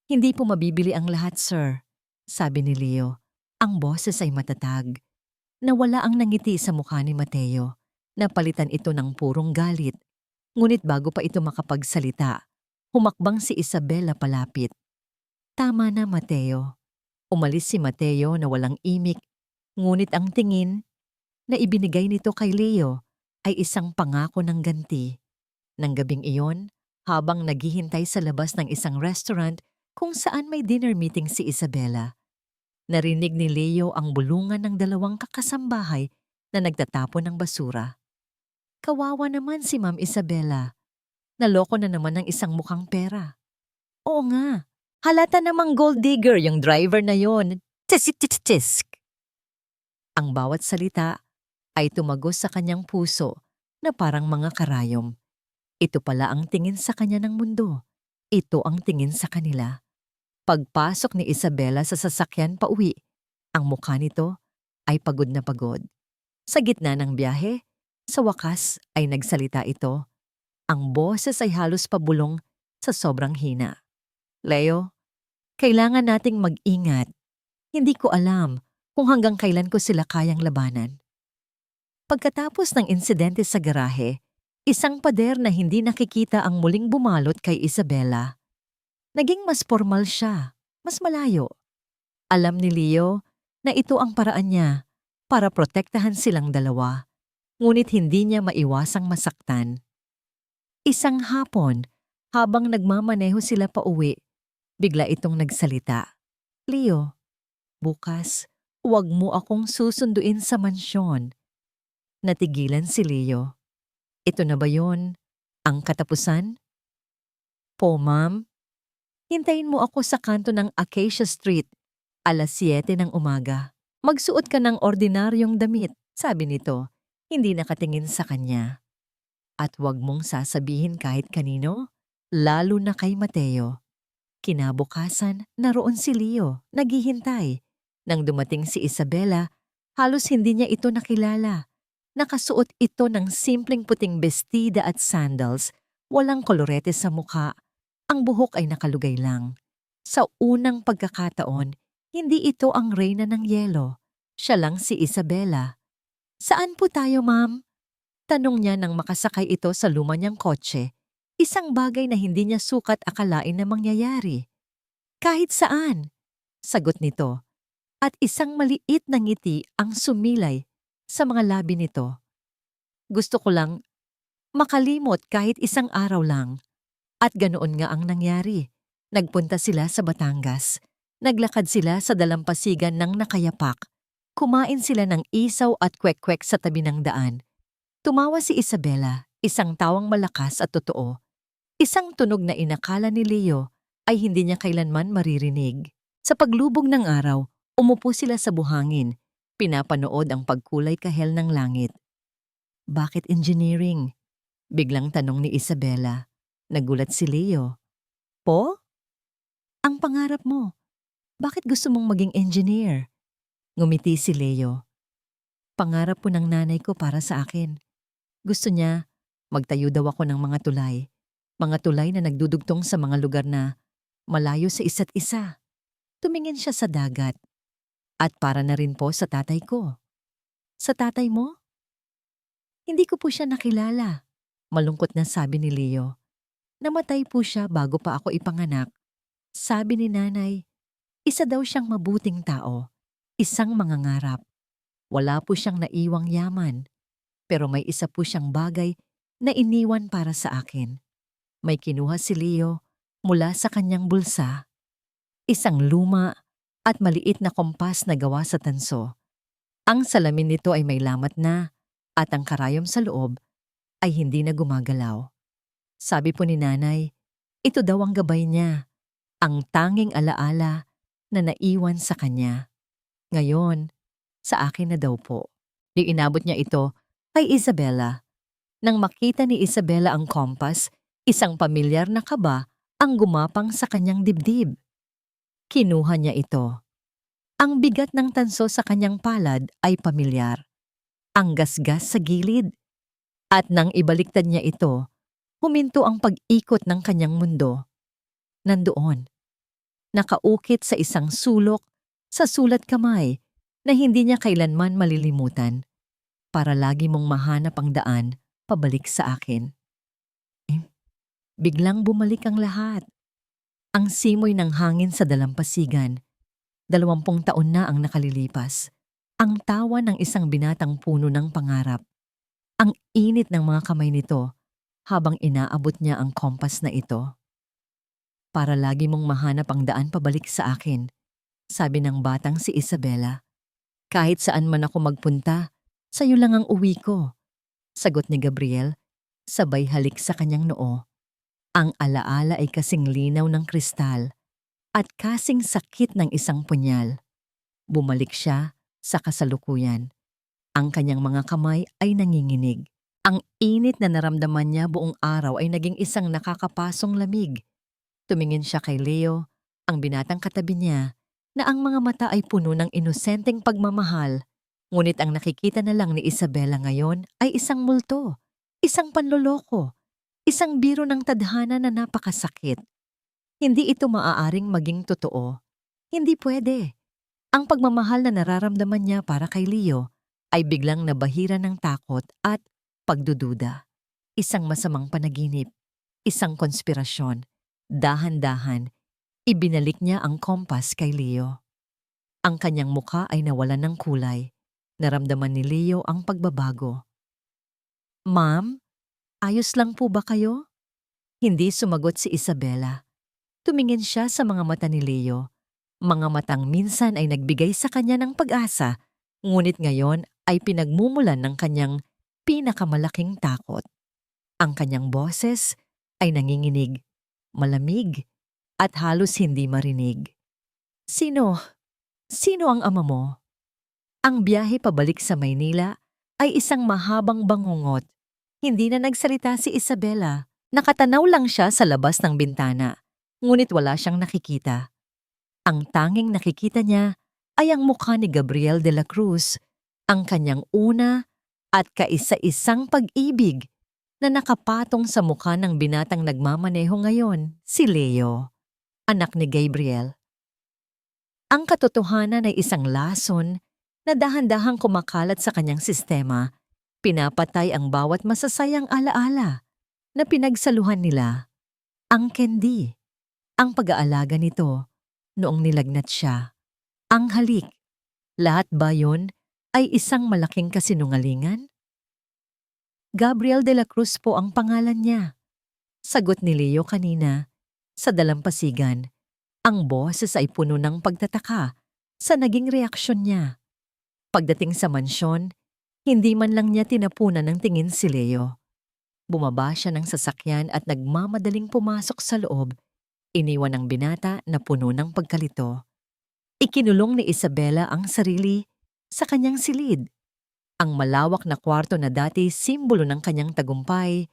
Hindi po mabibili ang lahat, sir, sabi ni Leo. Ang boses ay matatag. Nawala ang nangiti sa mukha ni Mateo. Napalitan ito ng purong galit. Ngunit bago pa ito makapagsalita, humakbang si Isabela palapit. Tama na, Mateo. Umalis si Mateo na walang imik, ngunit ang tingin na ibinigay nito kay Leo ay isang pangako ng ganti. Nang gabing iyon, habang naghihintay sa labas ng isang restaurant kung saan may dinner meeting si Isabela, narinig ni Leo ang bulungan ng 2 kakasambahay na nagtatapon ng basura. Kawawa naman si Ma'am Isabela. Naloko na naman ng isang mukhang pera. Oo nga, halata namang gold digger yung driver na yon. Tisk. Ang bawat salita ay tumagos sa kanyang puso na parang mga karayom. Ito pala ang tingin sa kanya ng mundo. Ito ang tingin sa kanila. Pagpasok ni Isabela sa sasakyan pauwi, ang mukha nito ay pagod na pagod. Sa gitna ng biyahe, sa wakas ay nagsalita ito. Ang boses ay halos pabulong sa sobrang hina. Leo, kailangan nating mag-ingat. Hindi ko alam kung hanggang kailan ko sila kayang labanan. Pagkatapos ng insidente sa garahe, isang pader na hindi nakikita ang muling bumalot kay Isabela. Naging mas formal siya, mas malayo. Alam ni Leo na ito ang paraan niya para protektahan silang 2, ngunit hindi niya maiwasang masaktan. Isang hapon, habang nagmamaneho sila pauwi, bigla itong nagsalita. Leo, bukas Huwag mo akong susunduin sa mansyon. Natigilan si Leo. Ito na ba yon? Ang katapusan? Po, ma'am. Hintayin mo ako sa kanto ng Acacia Street. 7:00 ng umaga. Magsuot ka ng ordinaryong damit, sabi nito. Hindi nakatingin sa kanya. At huwag mong sasabihin kahit kanino, lalo na kay Mateo. Kinabukasan, naroon si Leo, naghihintay. Nang dumating si Isabela, halos hindi niya ito nakilala. Nakasuot ito ng simpleng puting bestida at sandals, walang kolorete sa mukha. Ang buhok ay nakalugay lang. Sa unang pagkakataon, hindi ito ang reyna ng yelo. Siya lang si Isabela. Saan po tayo, ma'am? Tanong niya nang makasakay ito sa luma niyang kotse. Isang bagay na hindi niya sukat akalain na mangyayari. Kahit saan, sagot nito. At isang maliit na ngiti ang sumilay sa mga labi nito. Gusto ko lang makalimot kahit isang araw lang. At ganoon nga ang nangyari. Nagpunta sila sa Batangas. Naglakad sila sa dalampasigan ng nakayapak. Kumain sila ng isaw at kwek-kwek sa tabi ng daan. Tumawa si Isabela, isang tawang malakas at totoo. Isang tunog na inakala ni Leo ay hindi niya kailanman maririnig. Sa paglubog ng araw, umupo sila sa buhangin. Pinapanood ang pagkulay kahel ng langit. Bakit engineering? Biglang tanong ni Isabela. Nagulat si Leo. Po? Ang pangarap mo. Bakit gusto mong maging engineer? Ngumiti si Leo. Pangarap po ng nanay ko para sa akin. Gusto niya, magtayo daw ako ng mga tulay. Mga tulay na nagdudugtong sa mga lugar na malayo sa isa't isa. Tumingin siya sa dagat. At para na rin po sa tatay ko. Sa tatay mo? Hindi ko po siya nakilala. Malungkot na sabi ni Leo. Namatay po siya bago pa ako ipanganak. Sabi ni nanay, isa daw siyang mabuting tao, isang mangangarap. Wala po siyang naiwang yaman, pero may isa po siyang bagay na iniwan para sa akin. May kinuha si Leo mula sa kanyang bulsa. Isang luma at maliit na kompas na gawa sa tanso. Ang salamin nito ay may lamat na at ang karayom sa loob ay hindi na gumagalaw. Sabi po ni nanay, ito daw ang gabay niya, ang tanging alaala na naiwan sa kanya. Ngayon, sa akin na daw po. Di inabot niya ito kay Isabela. Nang makita ni Isabela ang kompas, isang pamilyar na kaba ang gumapang sa kanyang dibdib. Kinuha niya ito. Ang bigat ng tanso sa kanyang palad ay pamilyar. Ang gasgas sa gilid. At nang ibaliktad niya ito, huminto ang pag-ikot ng kanyang mundo. Nandoon, nakaukit sa isang sulok sa sulat kamay na hindi niya kailanman malilimutan para lagi mong mahanap ang daan pabalik sa akin. Biglang bumalik ang lahat. Ang simoy ng hangin sa dalampasigan. 20 taon na ang nakalilipas. Ang tawa ng isang binatang puno ng pangarap. Ang init ng mga kamay nito habang inaabot niya ang kompas na ito. Para lagi mong mahanap ang daan pabalik sa akin, sabi ng batang si Isabela. Kahit saan man ako magpunta, sa'yo lang ang uwi ko. Sagot ni Gabriel, sabay halik sa kanyang noo. Ang alaala ay kasing linaw ng kristal at kasing sakit ng isang punyal. Bumalik siya sa kasalukuyan. Ang kanyang mga kamay ay nanginginig. Ang init na naramdaman niya buong araw ay naging isang nakakapasong lamig. Tumingin siya kay Leo, ang binatang katabi niya, na ang mga mata ay puno ng inosenteng pagmamahal. Ngunit ang nakikita na lang ni Isabela ngayon ay isang multo, isang panloloko, isang biro ng tadhana na napakasakit. Hindi ito maaaring maging totoo. Hindi pwede. Ang pagmamahal na nararamdaman niya para kay Leo ay biglang nabahira ng takot at pagdududa. Isang masamang panaginip, isang konspirasyon. Dahan-dahan, ibinalik niya ang kompas kay Leo. Ang kanyang mukha ay nawalan ng kulay. Naramdaman ni Leo ang pagbabago. Ma'am, ayos lang po ba kayo? Hindi sumagot si Isabela. Tumingin siya sa mga mata ni Leo Mga matang minsan ay nagbigay sa kanya ng pag-asa, ngunit ngayon ay pinagmumulan ng kanyang pinakamalaking takot. Ang kanyang boses ay nanginginig, malamig, at halos hindi marinig. Sino? Sino ang ama mo? Ang biyahe pabalik sa Maynila ay isang mahabang bangungot. Hindi na nagsalita si Isabela. Nakatanaw lang siya sa labas ng bintana, ngunit wala siyang nakikita. Ang tanging nakikita niya ay ang mukha ni Gabriel de la Cruz, ang kanyang una at kaisa-isang pag-ibig na nakapatong sa mukha ng binatang nagmamaneho ngayon, si Leo, anak ni Gabriel. Ang katotohanan ay isang lason na dahan-dahang kumakalat sa kanyang sistema, pinapatay ang bawat masasayang alaala na pinagsaluhan nila. Ang candy, ang pag-aalaga nito noong nilagnat siya, ang halik. Lahat ba yun ay isang malaking kasinungalingan? Gabriel de la Cruz po ang pangalan niya. Sagot ni Leo kanina. Sa dalampasigan, ang boses ay puno ng pagtataka sa naging reaksyon niya. Pagdating sa mansyon, hindi man lang niya tinapunan ng tingin si Leo. Bumaba siya ng sasakyan at nagmamadaling pumasok sa loob. Iniwan ang binata na puno ng pagkalito. Ikinulong ni Isabela ang sarili sa kanyang silid. Ang malawak na kwarto na dati simbolo ng kanyang tagumpay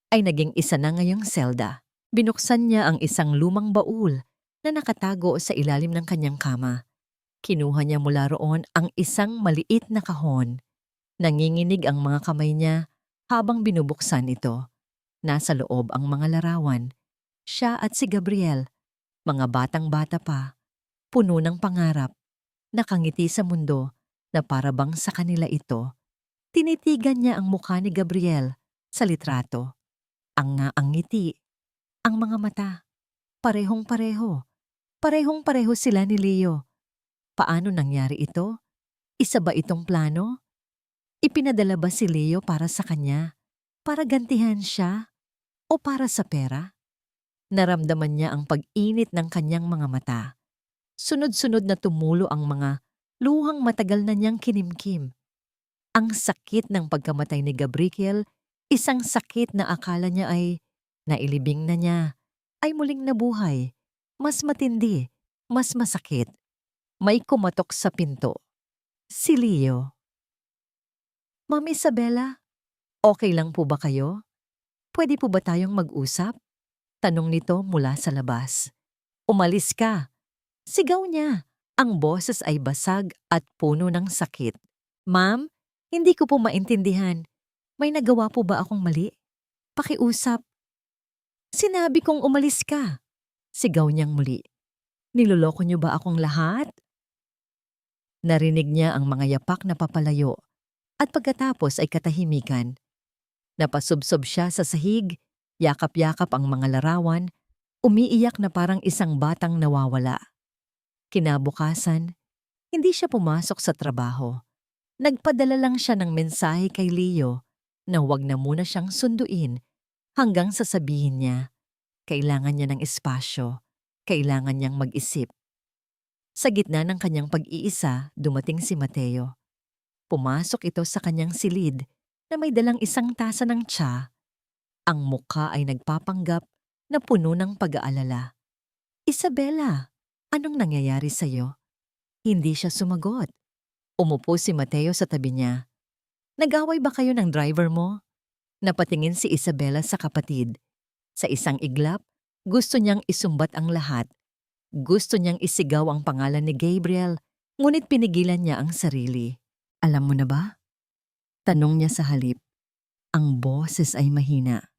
ay naging isa na ngayong selda. Binuksan niya ang isang lumang baul na nakatago sa ilalim ng kanyang kama. Kinuha niya mula roon ang isang maliit na kahon. Nanginginig ang mga kamay niya habang binubuksan ito. Nasa loob ang mga larawan. Siya at si Gabriel, mga batang-bata pa, puno ng pangarap, nakangiti sa mundo na parabang sa kanila ito. Tinitigan niya ang mukha ni Gabriel sa litrato. Ang ngiti, ang mga mata, parehong-pareho. Parehong-pareho sila ni Leo. Paano nangyari ito? Isa ba itong plano? Ipinadala ba si Leo para sa kanya? Para gantihan siya? O para sa pera? Naramdaman niya ang pag-init ng kanyang mga mata. Sunod-sunod na tumulo ang mga luhang matagal na niyang kinimkim. Ang sakit ng pagkamatay ni Gabriel, isang sakit na akala niya ay nailibing na niya, ay muling nabuhay. Mas matindi, mas masakit. May kumatok sa pinto. Si Leo. Ma'am Isabela, okay lang po ba kayo? Pwede po ba tayong mag-usap? Tanong nito mula sa labas. Umalis ka. Sigaw niya. Ang boses ay basag at puno ng sakit. Ma'am, hindi ko po maintindihan. May nagawa po ba akong mali? Pakiusap. Sinabi kong umalis ka. Sigaw niyang muli. Niloloko niyo ba akong lahat? Narinig niya ang mga yapak na papalayo at pagkatapos ay katahimikan. Napasubsob siya sa sahig, yakap-yakap ang mga larawan, umiiyak na parang isang batang nawawala. Kinabukasan, hindi siya pumasok sa trabaho. Nagpadala lang siya ng mensahe kay Leo na huwag na muna siyang sunduin hanggang sasabihin niya, kailangan niya ng espasyo, kailangan niyang mag-isip. Sa gitna ng kanyang pag-iisa, dumating si Mateo. Pumasok ito sa kanyang silid na may dalang isang tasa ng tsa. Ang mukha ay nagpapanggap na puno ng pag-aalala. Isabela, anong nangyayari sa'yo? Hindi siya sumagot. Umupo si Mateo sa tabi niya. Nag-away ba kayo ng driver mo? Napatingin si Isabela sa kapatid. Sa isang iglap, gusto niyang isumbat ang lahat. Gusto niyang isigaw ang pangalan ni Gabriel, ngunit pinigilan niya ang sarili. Alam mo na ba? Tanong niya sa halip. Ang boses ay mahina.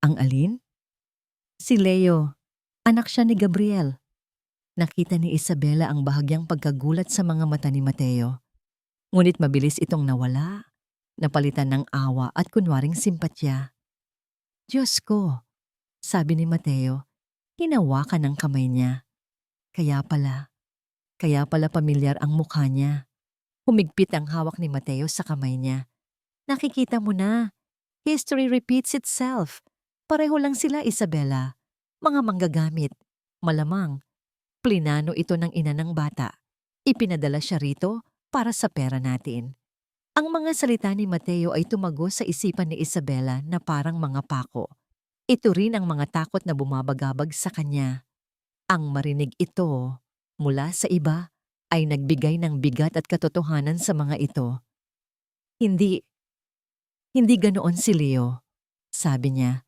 Ang alin? Si Leo. Anak siya ni Gabriel. Nakita ni Isabela ang bahagyang pagkagulat sa mga mata ni Mateo. Ngunit mabilis itong nawala, napalitan ng awa at kunwaring simpatya. Diyos ko, sabi ni Mateo, hinawakan ng kamay niya. Kaya pala pamilyar ang mukha niya. Humigpit ang hawak ni Mateo sa kamay niya. Nakikita mo na, history repeats itself. Pareho lang sila, Isabela. Mga manggagamit. Malamang. Plinano ito ng ina ng bata. Ipinadala siya rito para sa pera natin. Ang mga salita ni Mateo ay tumago sa isipan ni Isabela na parang mga pako. Ito rin ang mga takot na bumabagabag sa kanya. Ang marinig ito mula sa iba ay nagbigay ng bigat at katotohanan sa mga ito. Hindi ganoon si Leo, sabi niya.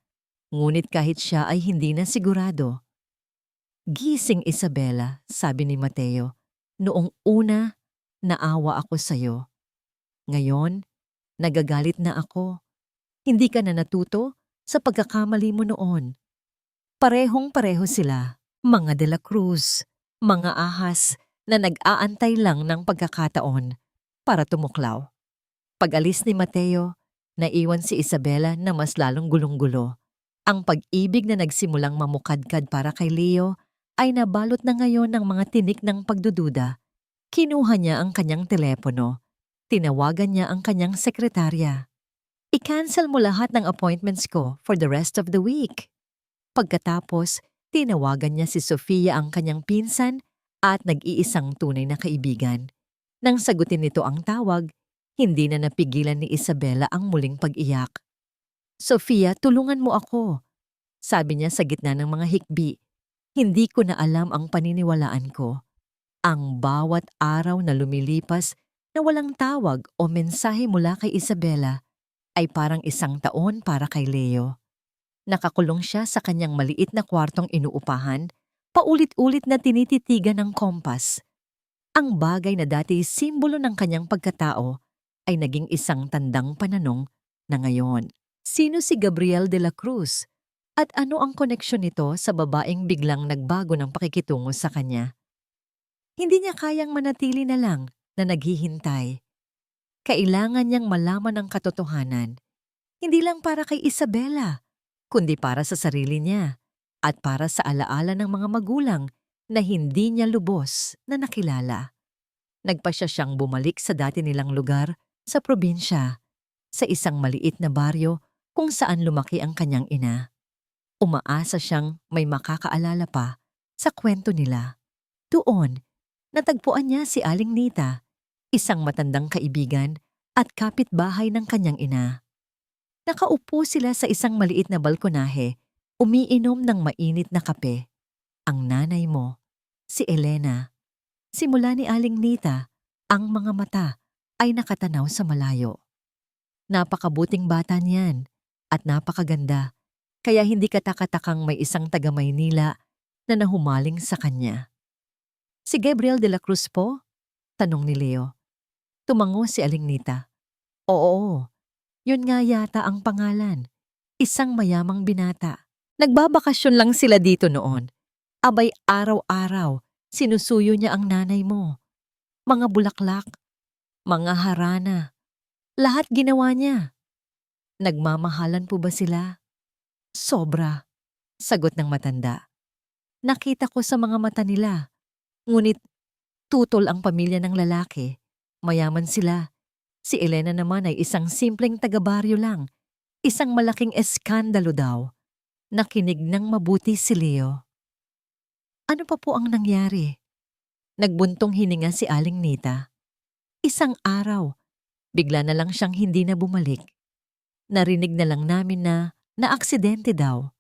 Ngunit kahit siya ay hindi na sigurado. Gising Isabela, sabi ni Mateo. Noong una, naawa ako sa'yo. Ngayon, nagagalit na ako. Hindi ka na natuto sa pagkakamali mo noon. Parehong-pareho sila, mga De la Cruz, mga ahas na nag-aantay lang ng pagkakataon para tumuklaw. Pag-alis ni Mateo, naiwan si Isabela na mas lalong gulong-gulo. Ang pag-ibig na nagsimulang mamukadkad para kay Leo ay nabalot na ngayon ng mga tinik ng pagdududa. Kinuha niya ang kanyang telepono. Tinawagan niya ang kanyang sekretarya. I-cancel mo lahat ng appointments ko for the rest of the week. Pagkatapos, tinawagan niya si Sofia ang kanyang pinsan at nag-iisang tunay na kaibigan. Nang sagutin nito ang tawag, hindi na napigilan ni Isabela ang muling pag-iyak. Sofia, tulungan mo ako, sabi niya sa gitna ng mga hikbi. Hindi ko na alam ang paniniwalaan ko. Ang bawat araw na lumilipas na walang tawag o mensahe mula kay Isabela ay parang isang taon para kay Leo. Nakakulong siya sa kanyang maliit na kwartong inuupahan, paulit-ulit na tinititigan ng kompas. Ang bagay na dati simbolo ng kanyang pagkatao ay naging isang tandang pananong na ngayon. Sino si Gabriel de la Cruz? At ano ang koneksyon nito sa babaeng biglang nagbago ng pakikitungo sa kanya? Hindi niya kayang manatili na lang na naghihintay. Kailangan niyang malaman ang katotohanan. Hindi lang para kay Isabela, kundi para sa sarili niya at para sa alaala ng mga magulang na hindi niya lubos na nakilala. Nagpasya siyang bumalik sa dati nilang lugar sa probinsya, sa isang maliit na baryo kung saan lumaki ang kanyang ina. Umaasa siyang may makakaalala pa sa kwento nila. Doon, natagpuan niya si Aling Nita, isang matandang kaibigan at kapitbahay ng kanyang ina. Nakaupo sila sa isang maliit na balkonahe, umiinom ng mainit na kape. Ang nanay mo, si Elena. Simula ni Aling Nita, ang mga mata ay nakatanaw sa malayo. Napakabuting bata niyan at napakaganda, kaya hindi katakatakang may isang taga-Maynila na nahumaling sa kanya. Si Gabriel de la Cruz po? Tanong ni Leo. Tumango si Aling Nita. Oo, yun nga yata ang pangalan. Isang mayamang binata. Nagbabakasyon lang sila dito noon. Abay araw-araw, sinusuyo niya ang nanay mo. Mga bulaklak, mga harana, lahat ginawa niya. Nagmamahalan po ba sila? Sobra, sagot ng matanda. Nakita ko sa mga mata nila. Ngunit tutol ang pamilya ng lalaki. Mayaman sila. Si Elena naman ay isang simpleng taga-baryo lang. Isang malaking eskandalo daw. Nakinig ng mabuti si Leo. Ano pa po ang nangyari? Nagbuntong hininga si Aling Nita. Isang araw, bigla na lang siyang hindi na bumalik. Narinig na lang namin na naaksidente daw.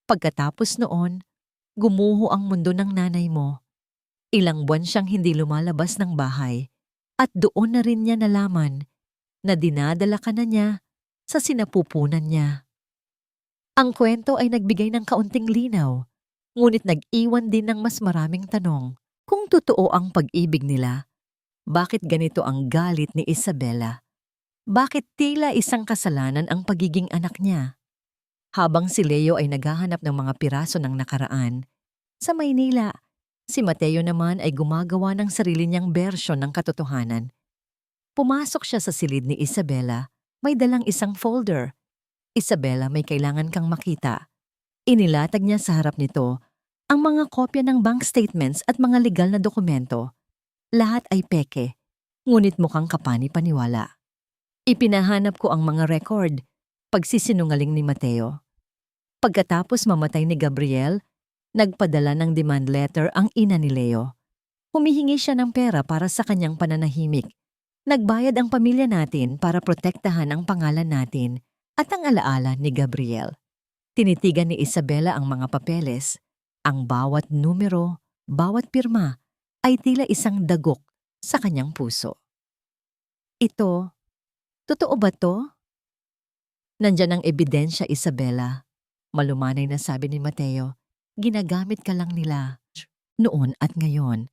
Pagkatapos noon, gumuho ang mundo ng nanay mo. Ilang buwan siyang hindi lumalabas ng bahay at doon na rin niya nalaman na dinadala ka na niya sa sinapupunan niya. Ang kwento ay nagbigay ng kaunting linaw, ngunit nag-iwan din ng mas maraming tanong. Kung totoo ang pag-ibig nila, bakit ganito ang galit ni Isabela? Bakit tila isang kasalanan ang pagiging anak niya? Habang si Leo ay naghahanap ng mga piraso ng nakaraan, sa Maynila, si Mateo naman ay gumagawa ng sarili niyang bersyon ng katotohanan. Pumasok siya sa silid ni Isabela, may dalang isang folder. Isabela, may kailangan kang makita. Inilatag niya sa harap nito ang mga kopya ng bank statements at mga legal na dokumento. Lahat ay peke, ngunit mukhang kapani-paniwala. Ipinahanap ko ang mga record, pagsisinungaling ni Mateo. Pagkatapos mamatay ni Gabriel, Nagpadala ng demand letter ang ina ni Leo. Humihingi siya ng pera para sa kanyang pananahimik. Nagbayad ang pamilya natin para protektahan ang pangalan natin at ang alaala ni Gabriel. Tinitigan ni Isabela ang mga papeles. Ang bawat numero, bawat pirma ay tila isang dagok sa kanyang puso. Ito, totoo ba to? Nandyan ang ebidensya, Isabela. Malumanay na sabi ni Mateo, ginagamit ka lang nila. Noon at ngayon.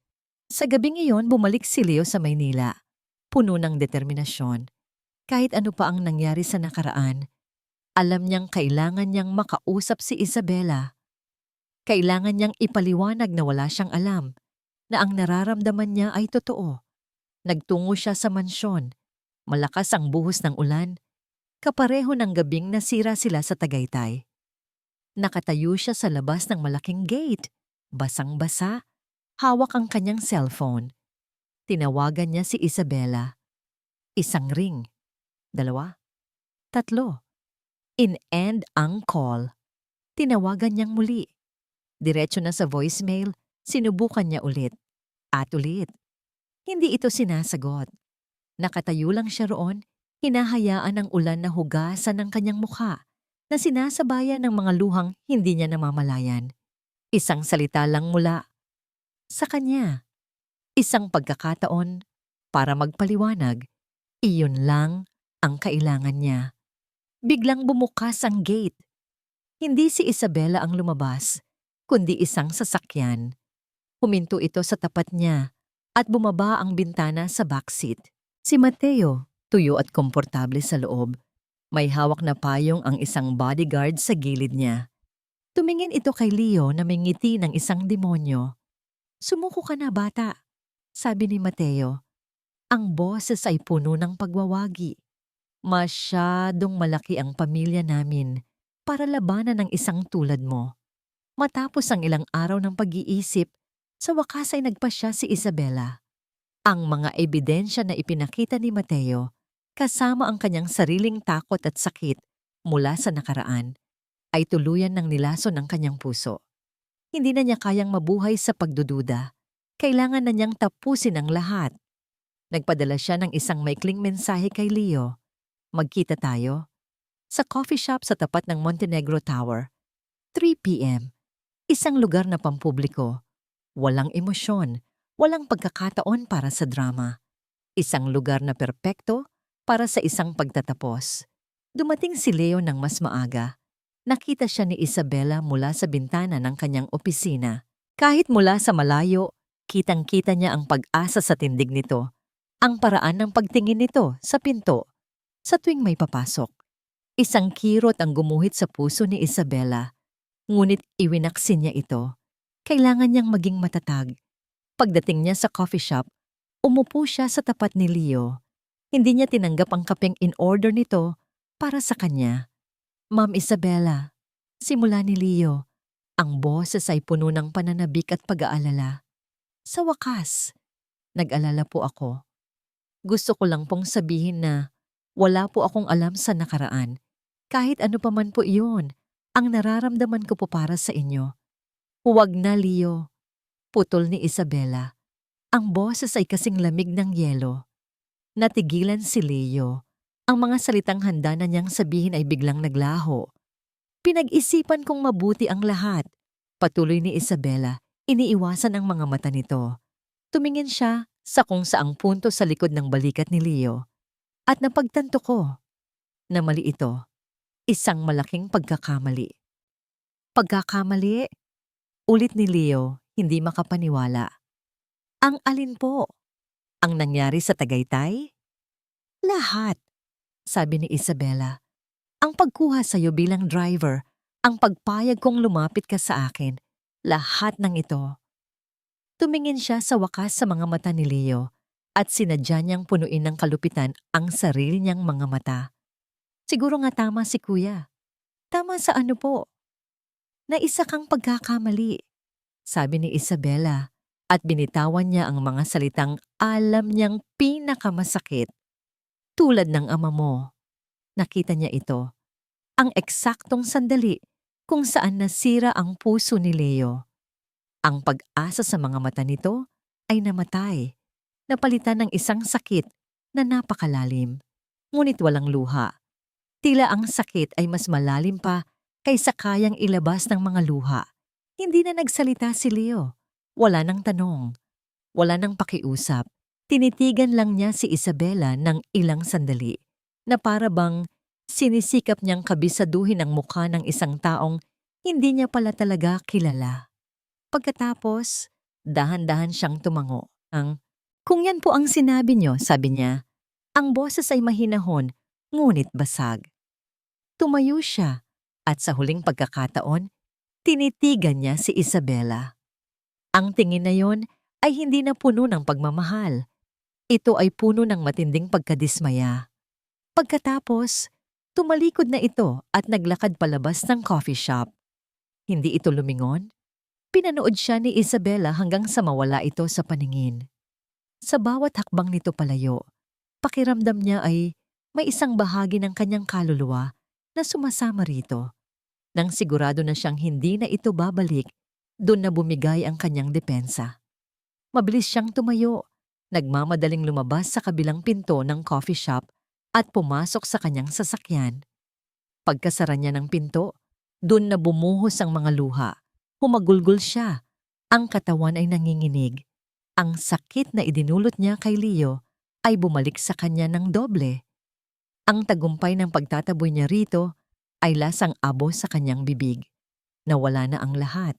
Sa gabing iyon, bumalik si Leo sa Maynila. Puno ng determinasyon. Kahit ano pa ang nangyari sa nakaraan, alam niyang kailangan niyang makausap si Isabela. Kailangan niyang ipaliwanag na wala siyang alam, na ang nararamdaman niya ay totoo. Nagtungo siya sa mansyon. Malakas ang buhos ng ulan. Kapareho ng gabing nasira sila sa Tagaytay. Nakatayo siya sa labas ng malaking gate. Basang-basa. Hawak ang kanyang cellphone. Tinawagan niya si Isabela. Isang ring. 2, 3. In-end ang call. Tinawagan niyang muli. Diretso na sa voicemail, sinubukan niya ulit. At ulit. Hindi ito sinasagot. Nakatayo lang siya roon, hinahayaan ng ulan na hugasan ng kanyang mukha na sinasabayan ng mga luhang hindi niya namamalayan. Isang salita lang mula sa kanya. Isang pagkakataon para magpaliwanag. Iyon lang ang kailangan niya. Biglang bumukas ang gate. Hindi si Isabela ang lumabas, kundi isang sasakyan. Huminto ito sa tapat niya at bumaba ang bintana sa backseat. Si Mateo, tuyo at komportable sa loob. May hawak na payong ang isang bodyguard sa gilid niya. Tumingin ito kay Leo na may ngiti ng isang demonyo. Sumuko ka na, bata, sabi ni Mateo. Ang boses ay puno ng pagwawagi. Masyadong malaki ang pamilya namin para labanan ng isang tulad mo. Matapos ang ilang araw ng pag-iisip, sa wakas ay nagpasya si Isabela. Ang mga ebidensya na ipinakita ni Mateo, kasama ang kanyang sariling takot at sakit mula sa nakaraan, ay tuluyan ng nilason ng kanyang puso. Hindi na niya kayang mabuhay sa pagdududa. Kailangan na niyang tapusin ang lahat. Nagpadala siya ng isang maikling mensahe kay Leo. Magkita tayo sa coffee shop sa tapat ng Montenegro Tower. 3 p.m. Isang lugar na pampubliko. Walang emosyon, walang pagkakataon para sa drama. Isang lugar na perpekto para sa isang pagtatapos. Dumating si Leo ng mas maaga. Nakita siya ni Isabela mula sa bintana ng kanyang opisina. Kahit mula sa malayo, kitang-kita niya ang pag-asa sa tindig nito. Ang paraan ng pagtingin nito sa pinto sa tuwing may papasok. Isang kirot ang gumuhit sa puso ni Isabela. Ngunit iwinaksin niya ito. Kailangan niyang maging matatag. Pagdating niya sa coffee shop, umupo siya sa tapat ni Leo. Hindi niya tinanggap ang kapeng in-order nito para sa kanya. Ma'am Isabela, simula ni Leo, ang boses ay puno ng pananabik at pag-aalala. Sa wakas, nag-alala po ako. Gusto ko lang pong sabihin na wala po akong alam sa nakaraan. Kahit ano pa man po iyon, ang nararamdaman ko po para sa inyo. Huwag na, Leo. Putol ni Isabela. Ang boses ay kasing lamig ng yelo. Natigilan si Leo. Ang mga salitang handa na niyang sabihin ay biglang naglaho. Pinag-isipan kong mabuti ang lahat. Patuloy ni Isabela, iniiwasan ang mga mata nito. Tumingin siya sa kung saang punto sa likod ng balikat ni Leo. At napagtanto ko na mali ito. Isang malaking pagkakamali. Pagkakamali? Ulit ni Leo, hindi makapaniwala. Ang alin po? Ang nangyari sa Tagaytay? Lahat, sabi ni Isabela. Ang pagkuha sa'yo bilang driver, ang pagpayag kong lumapit ka sa akin, lahat ng ito. Tumingin siya sa wakas sa mga mata ni Leo at sinadya niyang punuin ng kalupitan ang sarili niyang mga mata. Siguro nga tama si Kuya. Tama sa ano po? Na isa kang pagkakamali, sabi ni Isabela at binitawan niya ang mga salitang alam niyang pinakamasakit. Tulad ng ama mo. Nakita niya ito. Ang eksaktong sandali kung saan nasira ang puso ni Leo. Ang pag-asa sa mga mata nito ay namatay, napalitan ng isang sakit na napakalalim, ngunit walang luha. Tila ang sakit ay mas malalim pa kaysa kayang ilabas ng mga luha. Hindi na nagsalita si Leo. Wala nang tanong. Wala nang pakiusap. Tinitigan lang niya si Isabela ng ilang sandali na para bang sinisikap niyang kabisaduhin ang mukha ng isang taong hindi niya pala talaga kilala. Pagkatapos, dahan-dahan siyang tumango. Kung yan po ang sinabi niyo, sabi niya, ang boses ay mahinahon, ngunit basag. Tumayo siya at sa huling pagkakataon, tinitigan niya si Isabela. Ang tingin na yon ay hindi na puno ng pagmamahal. Ito ay puno ng matinding pagkadismaya. Pagkatapos, tumalikod na ito at naglakad palabas ng coffee shop. Hindi ito lumingon. Pinanood siya ni Isabela hanggang sa mawala ito sa paningin. Sa bawat hakbang nito palayo, pakiramdam niya ay may isang bahagi ng kanyang kaluluwa na sumasama rito. Nang sigurado na siyang hindi na ito babalik, doon na bumigay ang kanyang depensa. Mabilis siyang tumayo, nagmamadaling lumabas sa kabilang pinto ng coffee shop at pumasok sa kanyang sasakyan. Pagkasara niya ng pinto, doon na bumuhos ang mga luha. Humagulgol siya. Ang katawan ay nanginginig. Ang sakit na idinulot niya kay Leo ay bumalik sa kanya ng doble. Ang tagumpay ng pagtataboy niya rito ay lasang abo sa kanyang bibig. Nawala na ang lahat.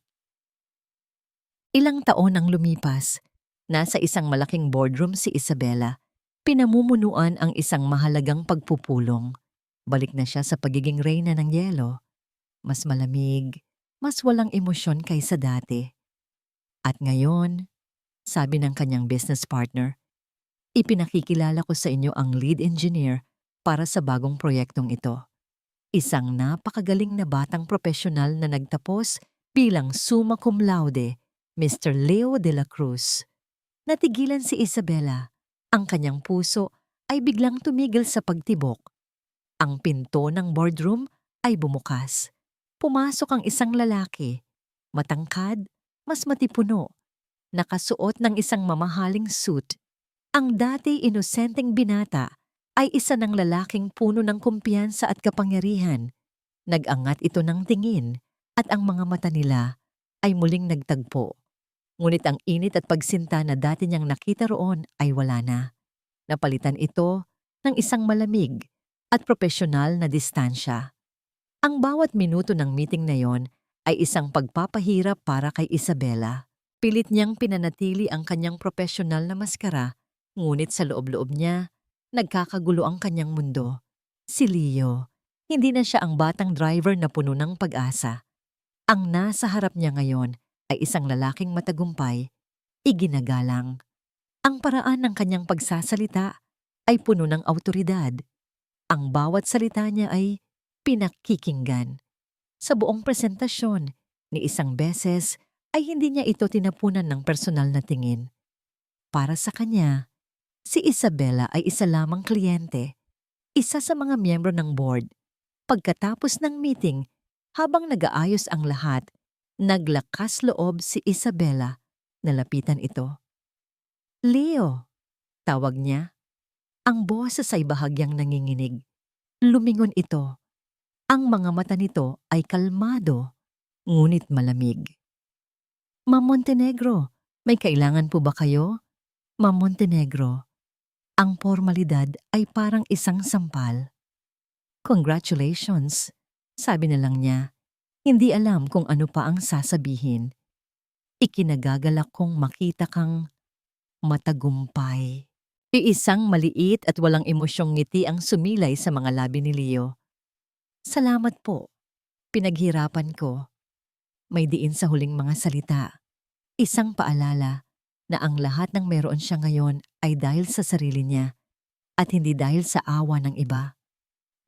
Ilang taon ang lumipas. Nasa isang malaking boardroom si Isabela. Pinamumunuan ang isang mahalagang pagpupulong. Balik na siya sa pagiging reyna ng yelo. Mas malamig, mas walang emosyon kaysa dati. At ngayon, sabi ng kanyang business partner, ipinakikilala ko sa inyo ang lead engineer para sa bagong proyektong ito. Isang napakagaling na batang profesional na nagtapos bilang summa cum laude, Mr. Leo de la Cruz. Natigilan si Isabela. Ang kanyang puso ay biglang tumigil sa pagtibok. Ang pinto ng boardroom ay bumukas. Pumasok ang isang lalaki. Matangkad, mas matipuno. Nakasuot ng isang mamahaling suit. Ang dati inosenteng binata ay isa ng lalaking puno ng kumpiyansa at kapangyarihan. Nag-angat ito ng tingin at ang mga mata nila ay muling nagtagpo. Ngunit ang init at pagsinta na dati niyang nakita roon ay wala na. Napalitan ito ng isang malamig at propesyonal na distansya. Ang bawat minuto ng meeting na yon ay isang pagpapahirap para kay Isabela. Pilit niyang pinanatili ang kanyang propesyonal na maskara, ngunit sa loob-loob niya, nagkakagulo ang kanyang mundo. Si Leo, hindi na siya ang batang driver na puno ng pag-asa. Ang nasa harap niya ngayon ay isang lalaking matagumpay, iginagalang. Ang paraan ng kanyang pagsasalita ay puno ng awtoridad. Ang bawat salita niya ay pinakikinggan. Sa buong presentasyon, ni isang beses ay hindi niya ito tinapunan ng personal na tingin. Para sa kanya, si Isabela ay isa lamang kliyente, isa sa mga miyembro ng board. Pagkatapos ng meeting, habang nag-aayos ang lahat, naglakas loob si Isabela na lapitan ito. Leo, tawag niya. Ang boses ay bahagyang nanginginig. Lumingon ito. Ang mga mata nito ay kalmado, ngunit malamig. Ma'am Montenegro, may kailangan po ba kayo? Ma'am Montenegro, ang formalidad ay parang isang sampal. Congratulations, sabi na lang niya. Hindi alam kung ano pa ang sasabihin. Ikinagagalak kong makita kang matagumpay. Iisang maliit at walang emosyong ngiti ang sumilay sa mga labi ni Leo. Salamat po. Pinaghirapan ko. May diin sa huling mga salita. Isang paalala na ang lahat ng meron siya ngayon ay dahil sa sarili niya at hindi dahil sa awa ng iba.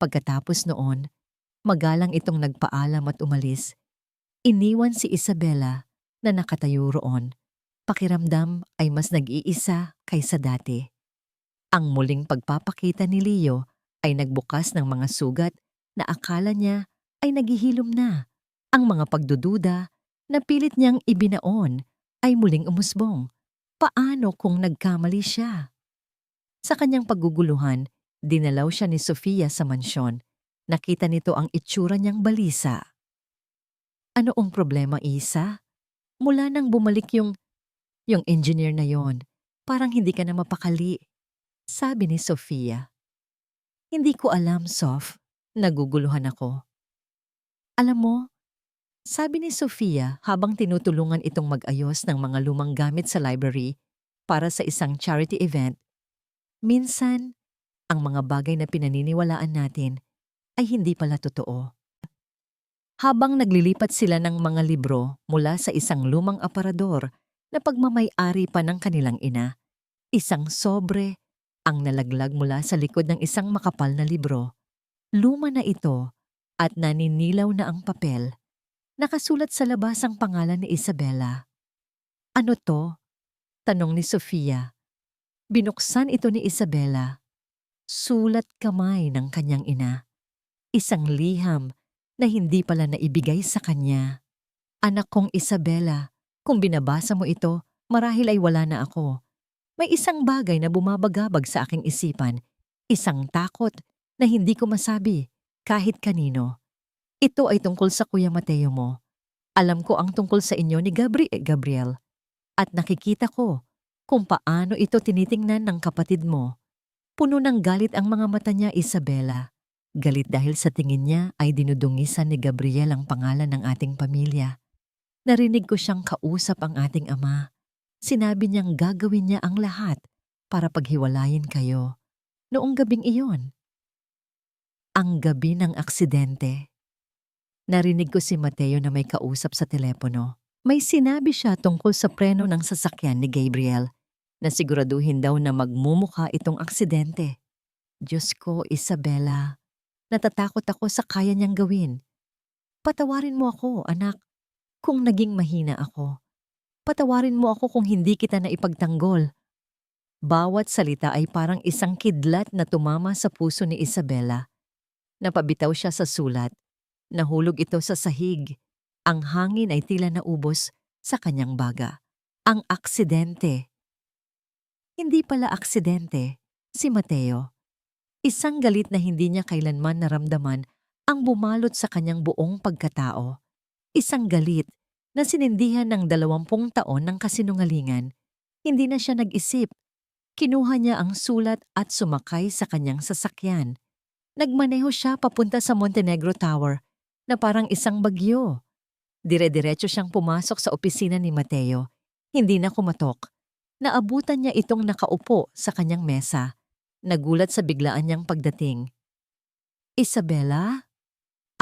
Pagkatapos noon, magalang itong nagpaalam at umalis. Iniwan si Isabela na nakatayo roon. Pakiramdam ay mas nag-iisa kaysa dati. Ang muling pagpapakita ni Leo ay nagbukas ng mga sugat na akala niya ay naghihilom na. Ang mga pagdududa, Napilit niyang ibinaon ay muling umusbong. Paano kung nagkamali siya? Sa kanyang pagguguluhan, dinalaw siya ni Sofia sa mansyon. Nakita nito ang itsura niyang balisa. Ano ang problema, Isa? Mula nang bumalik yung engineer na yon, parang hindi ka na mapakali, sabi ni Sofia. Hindi ko alam, Sof. Naguguluhan ako. Alam mo, sabi ni Sofia habang tinutulungan itong mag-ayos ng mga lumang gamit sa library para sa isang charity event, minsan, ang mga bagay na pinaniniwalaan natin ay hindi pala totoo. Habang naglilipat sila ng mga libro mula sa isang lumang aparador na pagmamay-ari pa ng kanilang ina, isang sobre ang nalaglag mula sa likod ng isang makapal na libro. Luma na ito at naninilaw na ang papel. Nakasulat sa labas ang pangalan ni Isabela. Ano to? Tanong ni Sofia. Binuksan ito ni Isabela. Sulat kamay ng kanyang ina. Isang liham na hindi pala naibigay sa kanya. Anak kong Isabela, kung binabasa mo ito, marahil ay wala na ako. May isang bagay na bumabagabag sa aking isipan. Isang takot na hindi ko masabi kahit kanino. Ito ay tungkol sa Kuya Mateo mo. Alam ko ang tungkol sa inyo ni Gabriel. At nakikita ko kung paano ito tinitingnan ng kapatid mo. Puno ng galit ang mga mata niya, Isabela. Galit dahil sa tingin niya ay dinudungisan ni Gabriel ang pangalan ng ating pamilya. Narinig ko siyang kausap ang ating ama. Sinabi niyang gagawin niya ang lahat para paghiwalayin kayo. Noong gabing iyon. Ang gabi ng aksidente. Narinig ko si Mateo na may kausap sa telepono. May sinabi siya tungkol sa preno ng sasakyan ni Gabriel na siguraduhin daw na magmumukha itong aksidente. Diyos ko, Isabela, natatakot ako sa kaya niyang gawin. Patawarin mo ako, anak, kung naging mahina ako. Patawarin mo ako kung hindi kita na ipagtanggol. Bawat salita ay parang isang kidlat na tumama sa puso ni Isabela. Napabitaw siya sa sulat. Nahulog ito sa sahig. Ang hangin ay tila naubos sa kanyang baga. Ang aksidente. Hindi pala aksidente, si Mateo. Isang galit na hindi niya kailanman naramdaman ang bumalot sa kanyang buong pagkatao. Isang galit na sinindihan ng 20 taon ng kasinungalingan. Hindi na siya nag-isip. Kinuha niya ang sulat at sumakay sa kanyang sasakyan. Nagmaneho siya papunta sa Montenegro Tower na parang isang bagyo. Dire-diretso siyang pumasok sa opisina ni Mateo. Hindi na kumatok. Naabutan niya itong nakaupo sa kanyang mesa. Nagulat sa biglaan niyang pagdating. Isabela?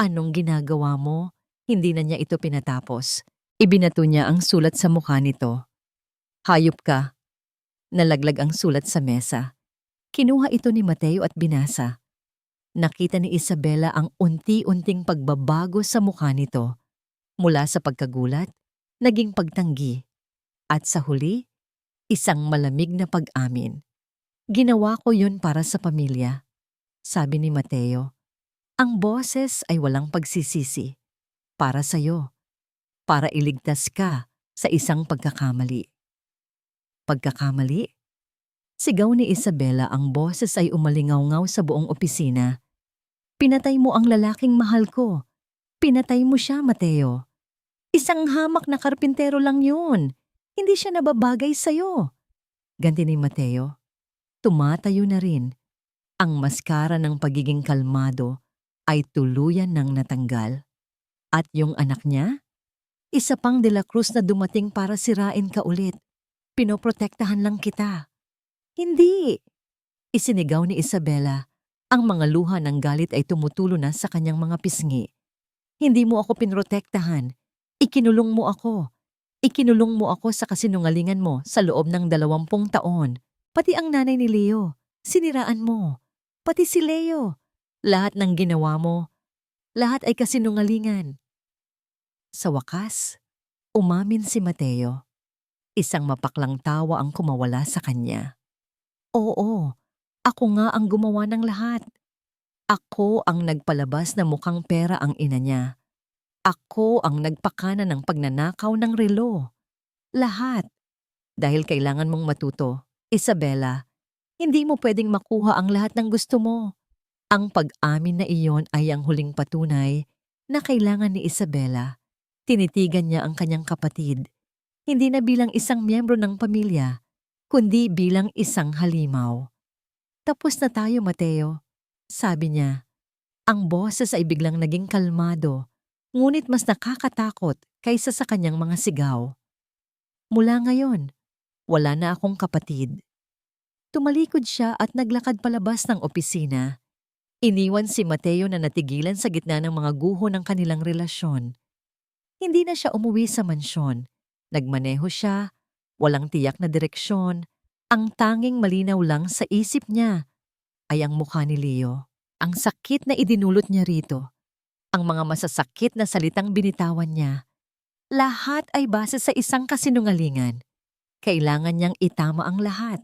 Anong ginagawa mo? Hindi na niya ito pinatapos. Ibinato niya ang sulat sa mukha nito. Hayop ka. Nalaglag ang sulat sa mesa. Kinuha ito ni Mateo at binasa. Nakita ni Isabela ang unti-unting pagbabago sa mukha nito. Mula sa pagkagulat, naging pagtanggi. At sa huli, isang malamig na pag-amin. Ginawa ko yun para sa pamilya, sabi ni Mateo. Ang boses ay walang pagsisisi. Para sa'yo. Para iligtas ka sa isang pagkakamali. Pagkakamali? Sigaw ni Isabela, ang boses ay umalingaw-ngaw sa buong opisina. Pinatay mo ang lalaking mahal ko. Pinatay mo siya, Mateo. Isang hamak na karpintero lang yun. Hindi siya nababagay sa'yo. Ganti ni Mateo. Tumatayo na rin. Ang maskara ng pagiging kalmado ay tuluyan ng natanggal. At yung anak niya? Isa pang De La Cruz na dumating para sirain ka ulit. Pinoprotektahan lang kita. Hindi! Isinigaw ni Isabela. Ang mga luha ng galit ay tumutulo na sa kanyang mga pisngi. Hindi mo ako pinrotektahan. Ikinulong mo ako. Ikinulong mo ako sa kasinungalingan mo sa loob ng 20 taon. Pati ang nanay ni Leo, siniraan mo. Pati si Leo. Lahat ng ginawa mo, lahat ay kasinungalingan. Sa wakas, umamin si Mateo. Isang mapaklang tawa ang kumawala sa kanya. Oo, ako nga ang gumawa ng lahat. Ako ang nagpalabas na mukhang pera ang ina niya. Ako ang nagpakana ng pagnanakaw ng relo. Lahat. Dahil kailangan mong matuto, Isabela, hindi mo pwedeng makuha ang lahat ng gusto mo. Ang pag-amin na iyon ay ang huling patunay na kailangan ni Isabela. Tinitigan niya ang kanyang kapatid, hindi na bilang isang miyembro ng pamilya, kundi bilang isang halimaw. Tapos na tayo, Mateo, sabi niya. Ang boses ay biglang naging kalmado, ngunit mas nakakatakot kaysa sa kanyang mga sigaw. Mula ngayon, wala na akong kapatid. Tumalikod siya at naglakad palabas ng opisina. Iniwan si Mateo na natigilan sa gitna ng mga guho ng kanilang relasyon. Hindi na siya umuwi sa mansyon. Nagmaneho siya, walang tiyak na direksyon. Ang tanging malinaw lang sa isip niya ay ang mukha ni Leo. Ang sakit na idinulot niya rito. Ang mga masasakit na salitang binitawan niya. Lahat ay base sa isang kasinungalingan. Kailangan niyang itama ang lahat.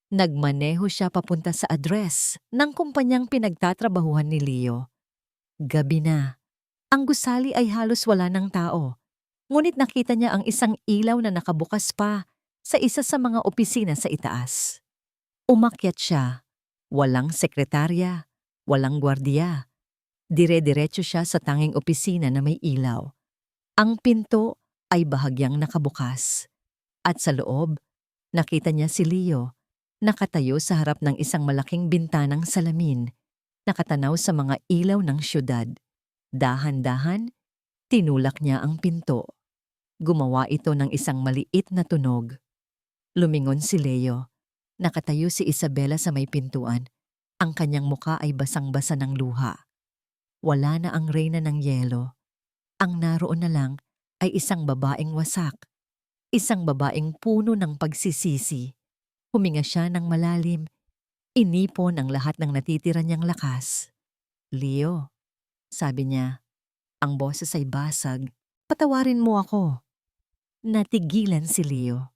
Nagmaneho siya papunta sa address ng kumpanyang pinagtatrabahuhan ni Leo. Gabi na. Ang gusali ay halos wala ng tao. Ngunit nakita niya ang isang ilaw na nakabukas pa sa isa sa mga opisina sa itaas. Umakyat siya. Walang sekretarya, walang gwardiya. Dire-diretso siya sa tanging opisina na may ilaw. Ang pinto ay bahagyang nakabukas. At sa loob, nakita niya si Leo, nakatayo sa harap ng isang malaking bintanang salamin, nakatanaw sa mga ilaw ng syudad. Dahan-dahan, tinulak niya ang pinto. Gumawa ito ng isang maliit na tunog. Lumingon si Leo. Nakatayo si Isabela sa may pintuan. Ang kanyang muka ay basang-basa ng luha. Wala na ang reyna ng yelo. Ang naroon na lang ay isang babaeng wasak. Isang babaeng puno ng pagsisisi. Huminga siya ng malalim. Inipon ang lahat ng natitira niyang lakas. Leo, sabi niya, ang boses ay basag. Patawarin mo ako. Natigilan si Leo.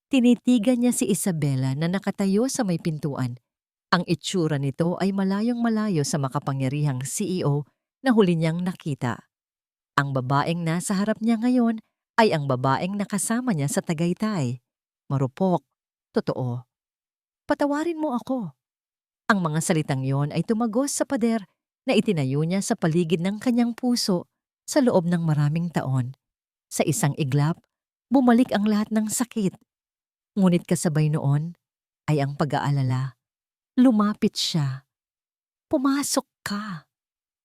Tinitigan niya si Isabela na nakatayo sa may pintuan. Ang itsura nito ay malayong-malayo sa makapangyarihang CEO na huli niyang nakita. Ang babaeng nasa harap niya ngayon ay ang babaeng nakasama niya sa Tagaytay. Marupok, totoo. Patawarin mo ako. Ang mga salitang yon ay tumagos sa pader na itinayo niya sa paligid ng kanyang puso sa loob ng maraming taon. Sa isang iglap, bumalik ang lahat ng sakit. Ngunit kasabay noon ay ang pag-aalala. Lumapit siya. Pumasok ka,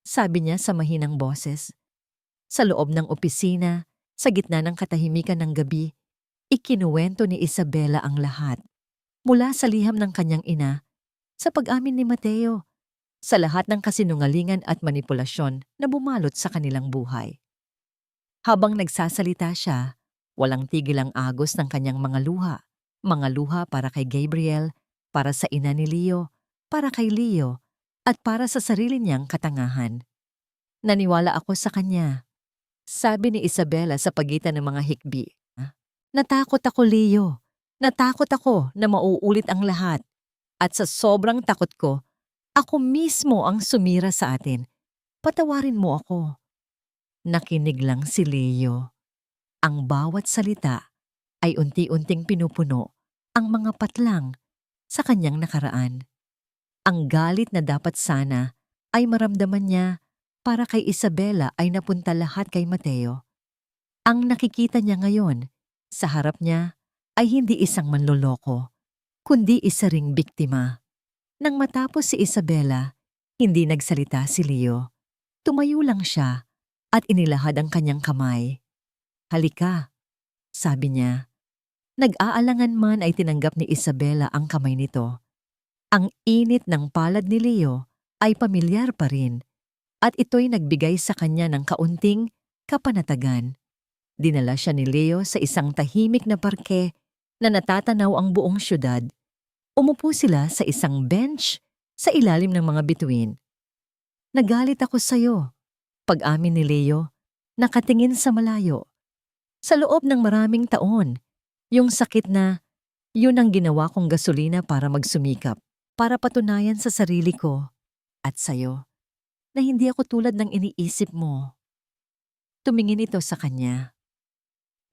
sabi niya sa mahinang boses. Sa loob ng opisina, sa gitna ng katahimikan ng gabi, ikinuwento ni Isabela ang lahat. Mula sa liham ng kanyang ina, sa pag-amin ni Mateo, sa lahat ng kasinungalingan at manipulasyon na bumalot sa kanilang buhay. Habang nagsasalita siya, walang tigil ang agos ng kanyang mga luha. Mga luha para kay Gabriel, para sa ina ni Leo, para kay Leo, at para sa sarili niyang katangahan. Naniwala ako sa kanya, sabi ni Isabela sa pagitan ng mga hikbi. Natakot ako, Leo. Natakot ako na mauulit ang lahat. At sa sobrang takot ko, ako mismo ang sumira sa atin. Patawarin mo ako. Nakinig lang si Leo. Ang bawat salita ay unti-unting pinupuno ang mga patlang sa kanyang nakaraan. Ang galit na dapat sana ay maramdaman niya para kay Isabela ay napunta lahat kay Mateo. Ang nakikita niya ngayon sa harap niya ay hindi isang manloloko, kundi isa ring biktima. Nang matapos si Isabela, hindi nagsalita si Leo. Tumayo lang siya at inilahad ang kanyang kamay. Halika, sabi niya. Nag-aalangan man ay tinanggap ni Isabela ang kamay nito. Ang init ng palad ni Leo ay pamilyar pa rin at ito'y nagbigay sa kanya ng kaunting kapanatagan. Dinala siya ni Leo sa isang tahimik na parke na natatanaw ang buong syudad. Umupo sila sa isang bench sa ilalim ng mga bituin. Nagalit ako sa'yo, pag-amin ni Leo, nakatingin sa malayo. Sa loob ng maraming taon, yung sakit na, yun ang ginawa kong gasolina para magsumikap, para patunayan sa sarili ko at sa'yo na hindi ako tulad ng iniisip mo. Tumingin ito sa kanya.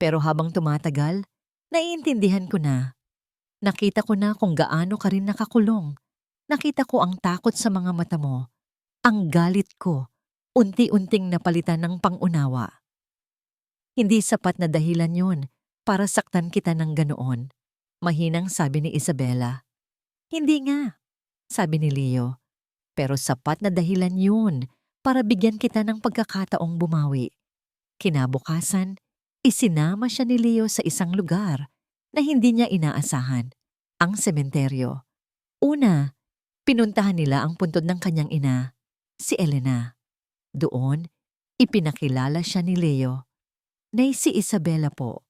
Pero habang tumatagal, naiintindihan ko na. Nakita ko na kung gaano ka rin nakakulong. Nakita ko ang takot sa mga mata mo. Ang galit ko, unti-unting napalitan ng pangunawa. Hindi sapat na dahilan yon para saktan kita ng ganoon. Mahinang sabi ni Isabela. Hindi nga, sabi ni Leo. Pero sapat na dahilan yun para bigyan kita ng pagkakataong bumawi. Kinabukasan, isinama siya ni Leo sa isang lugar na hindi niya inaasahan, ang sementeryo. Una, pinuntahan nila ang puntod ng kanyang ina, si Elena. Doon, ipinakilala siya ni Leo. Nay, si Isabela po.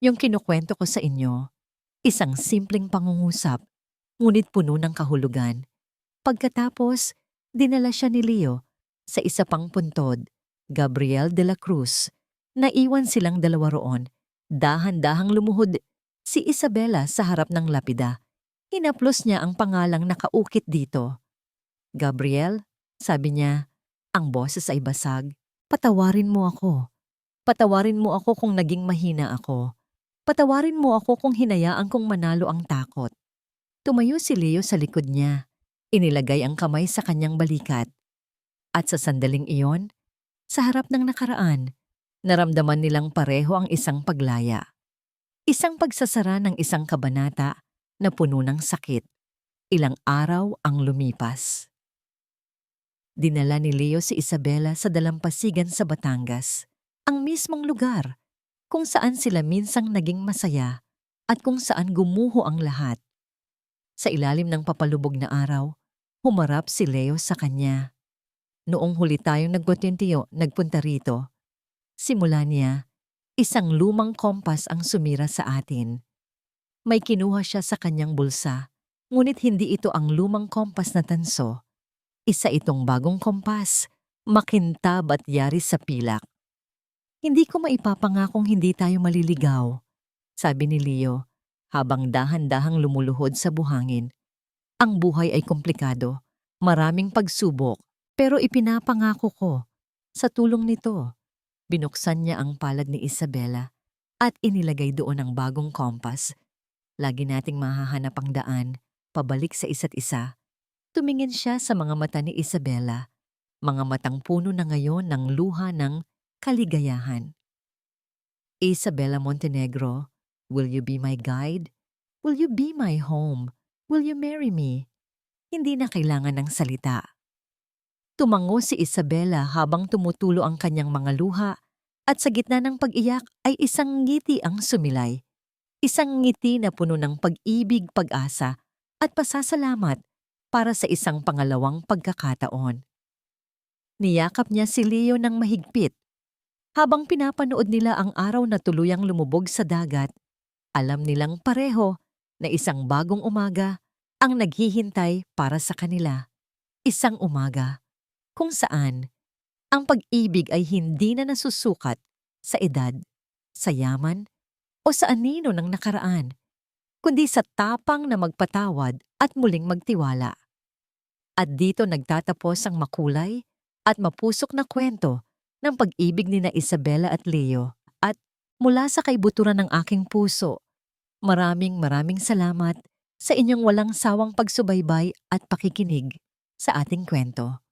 Yung kinukwento ko sa inyo, isang simpleng pangungusap, ngunit puno ng kahulugan. Pagkatapos, dinala siya ni Leo sa isa pang puntod, Gabriel de la Cruz. Naiwan silang dalawa roon. Dahan-dahang lumuhod si Isabela sa harap ng lapida. Hinaplos niya ang pangalang nakaukit dito. Gabriel, sabi niya, ang boses ay basag. Patawarin mo ako. Patawarin mo ako kung naging mahina ako. Patawarin mo ako kung hinayaan kong manalo ang takot. Tumayo si Leo sa likod niya. Inilagay ang kamay sa kanyang balikat. At sa sandaling iyon, sa harap ng nakaraan, naramdaman nilang pareho ang isang paglaya. Isang pagsasara ng isang kabanata na puno ng sakit. Ilang araw ang lumipas. Dinala ni Leo si Isabela sa dalampasigan sa Batangas, ang mismong lugar kung saan sila minsang naging masaya at kung saan gumuho ang lahat. Sa ilalim ng papalubog na araw, humarap si Leo sa kanya. Noong huli tayong nagpunta rito, simula niya, isang lumang kompas ang sumira sa atin. May kinuha siya sa kanyang bulsa, ngunit hindi ito ang lumang kompas na tanso. Isa itong bagong kompas, makintab at yari sa pilak. Hindi ko maipapangakong hindi tayo maliligaw, sabi ni Leo, habang dahan-dahang lumuluhod sa buhangin. Ang buhay ay komplikado, maraming pagsubok, pero ipinapangako ko, sa tulong nito, binuksan niya ang palad ni Isabela at inilagay doon ang bagong kompas. Lagi nating mahahanap ang daan, pabalik sa isa't isa. Tumingin siya sa mga mata ni Isabela, mga matang puno na ngayon ng luha ng kaligayahan. Isabela Montenegro, will you be my guide? Will you be my home? Will you marry me? Hindi na kailangan ng salita. Tumango si Isabela habang tumutulo ang kanyang mga luha at sa gitna ng pag-iyak ay isang ngiti ang sumilay. Isang ngiti na puno ng pag-ibig, pag-asa at pasasalamat para sa isang pangalawang pagkakataon. Niyakap niya si Leo ng mahigpit. Habang pinapanood nila ang araw na tuluyang lumubog sa dagat, alam nilang pareho na isang bagong umaga ang naghihintay para sa kanila. Isang umaga kung saan ang pag-ibig ay hindi na nasusukat sa edad, sa yaman, o sa anino ng nakaraan, kundi sa tapang na magpatawad at muling magtiwala. At dito nagtatapos ang makulay at mapusok na kwento ng pag-ibig ni na Isabela at Leo. At mula sa kaibuturan ng aking puso, maraming salamat sa inyong walang sawang pagsubaybay at pakikinig sa ating kwento.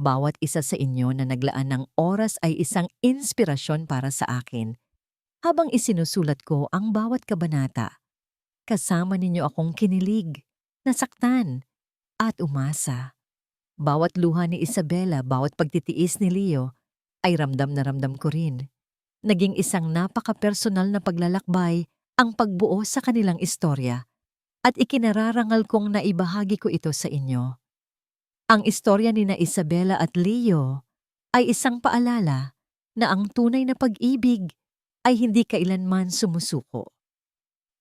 Bawat isa sa inyo na naglaan ng oras ay isang inspirasyon para sa akin. Habang isinusulat ko ang bawat kabanata, kasama ninyo akong kinilig, nasaktan, at umasa. Bawat luha ni Isabela, bawat pagtitiis ni Leo, ay ramdam na ramdam ko rin. Naging isang napaka-personal na paglalakbay ang pagbuo sa kanilang istorya at ikinararangal kong naibahagi ko ito sa inyo. Ang istorya ni na Isabela at Leo ay isang paalala na ang tunay na pag-ibig ay hindi kailanman sumusuko.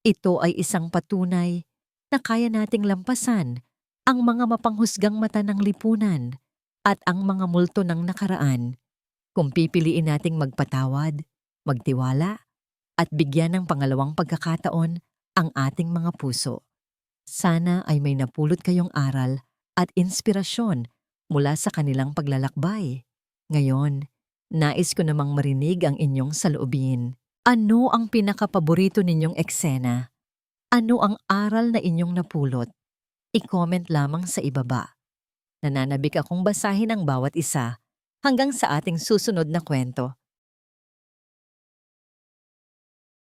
Ito ay isang patunay na kaya nating lampasan ang mga mapanghusgang mata ng lipunan at ang mga multo ng nakaraan kung pipiliin nating magpatawad, magtiwala, at bigyan ng pangalawang pagkakataon ang ating mga puso. Sana ay may napulot kayong aral at inspirasyon mula sa kanilang paglalakbay. Ngayon, Nais ko namang marinig ang inyong saloobin. Ano ang pinakapaborito ninyong eksena? Ano ang aral na inyong napulot? I-comment lamang sa ibaba. Nananabik akong basahin ang bawat isa hanggang sa ating susunod na kwento.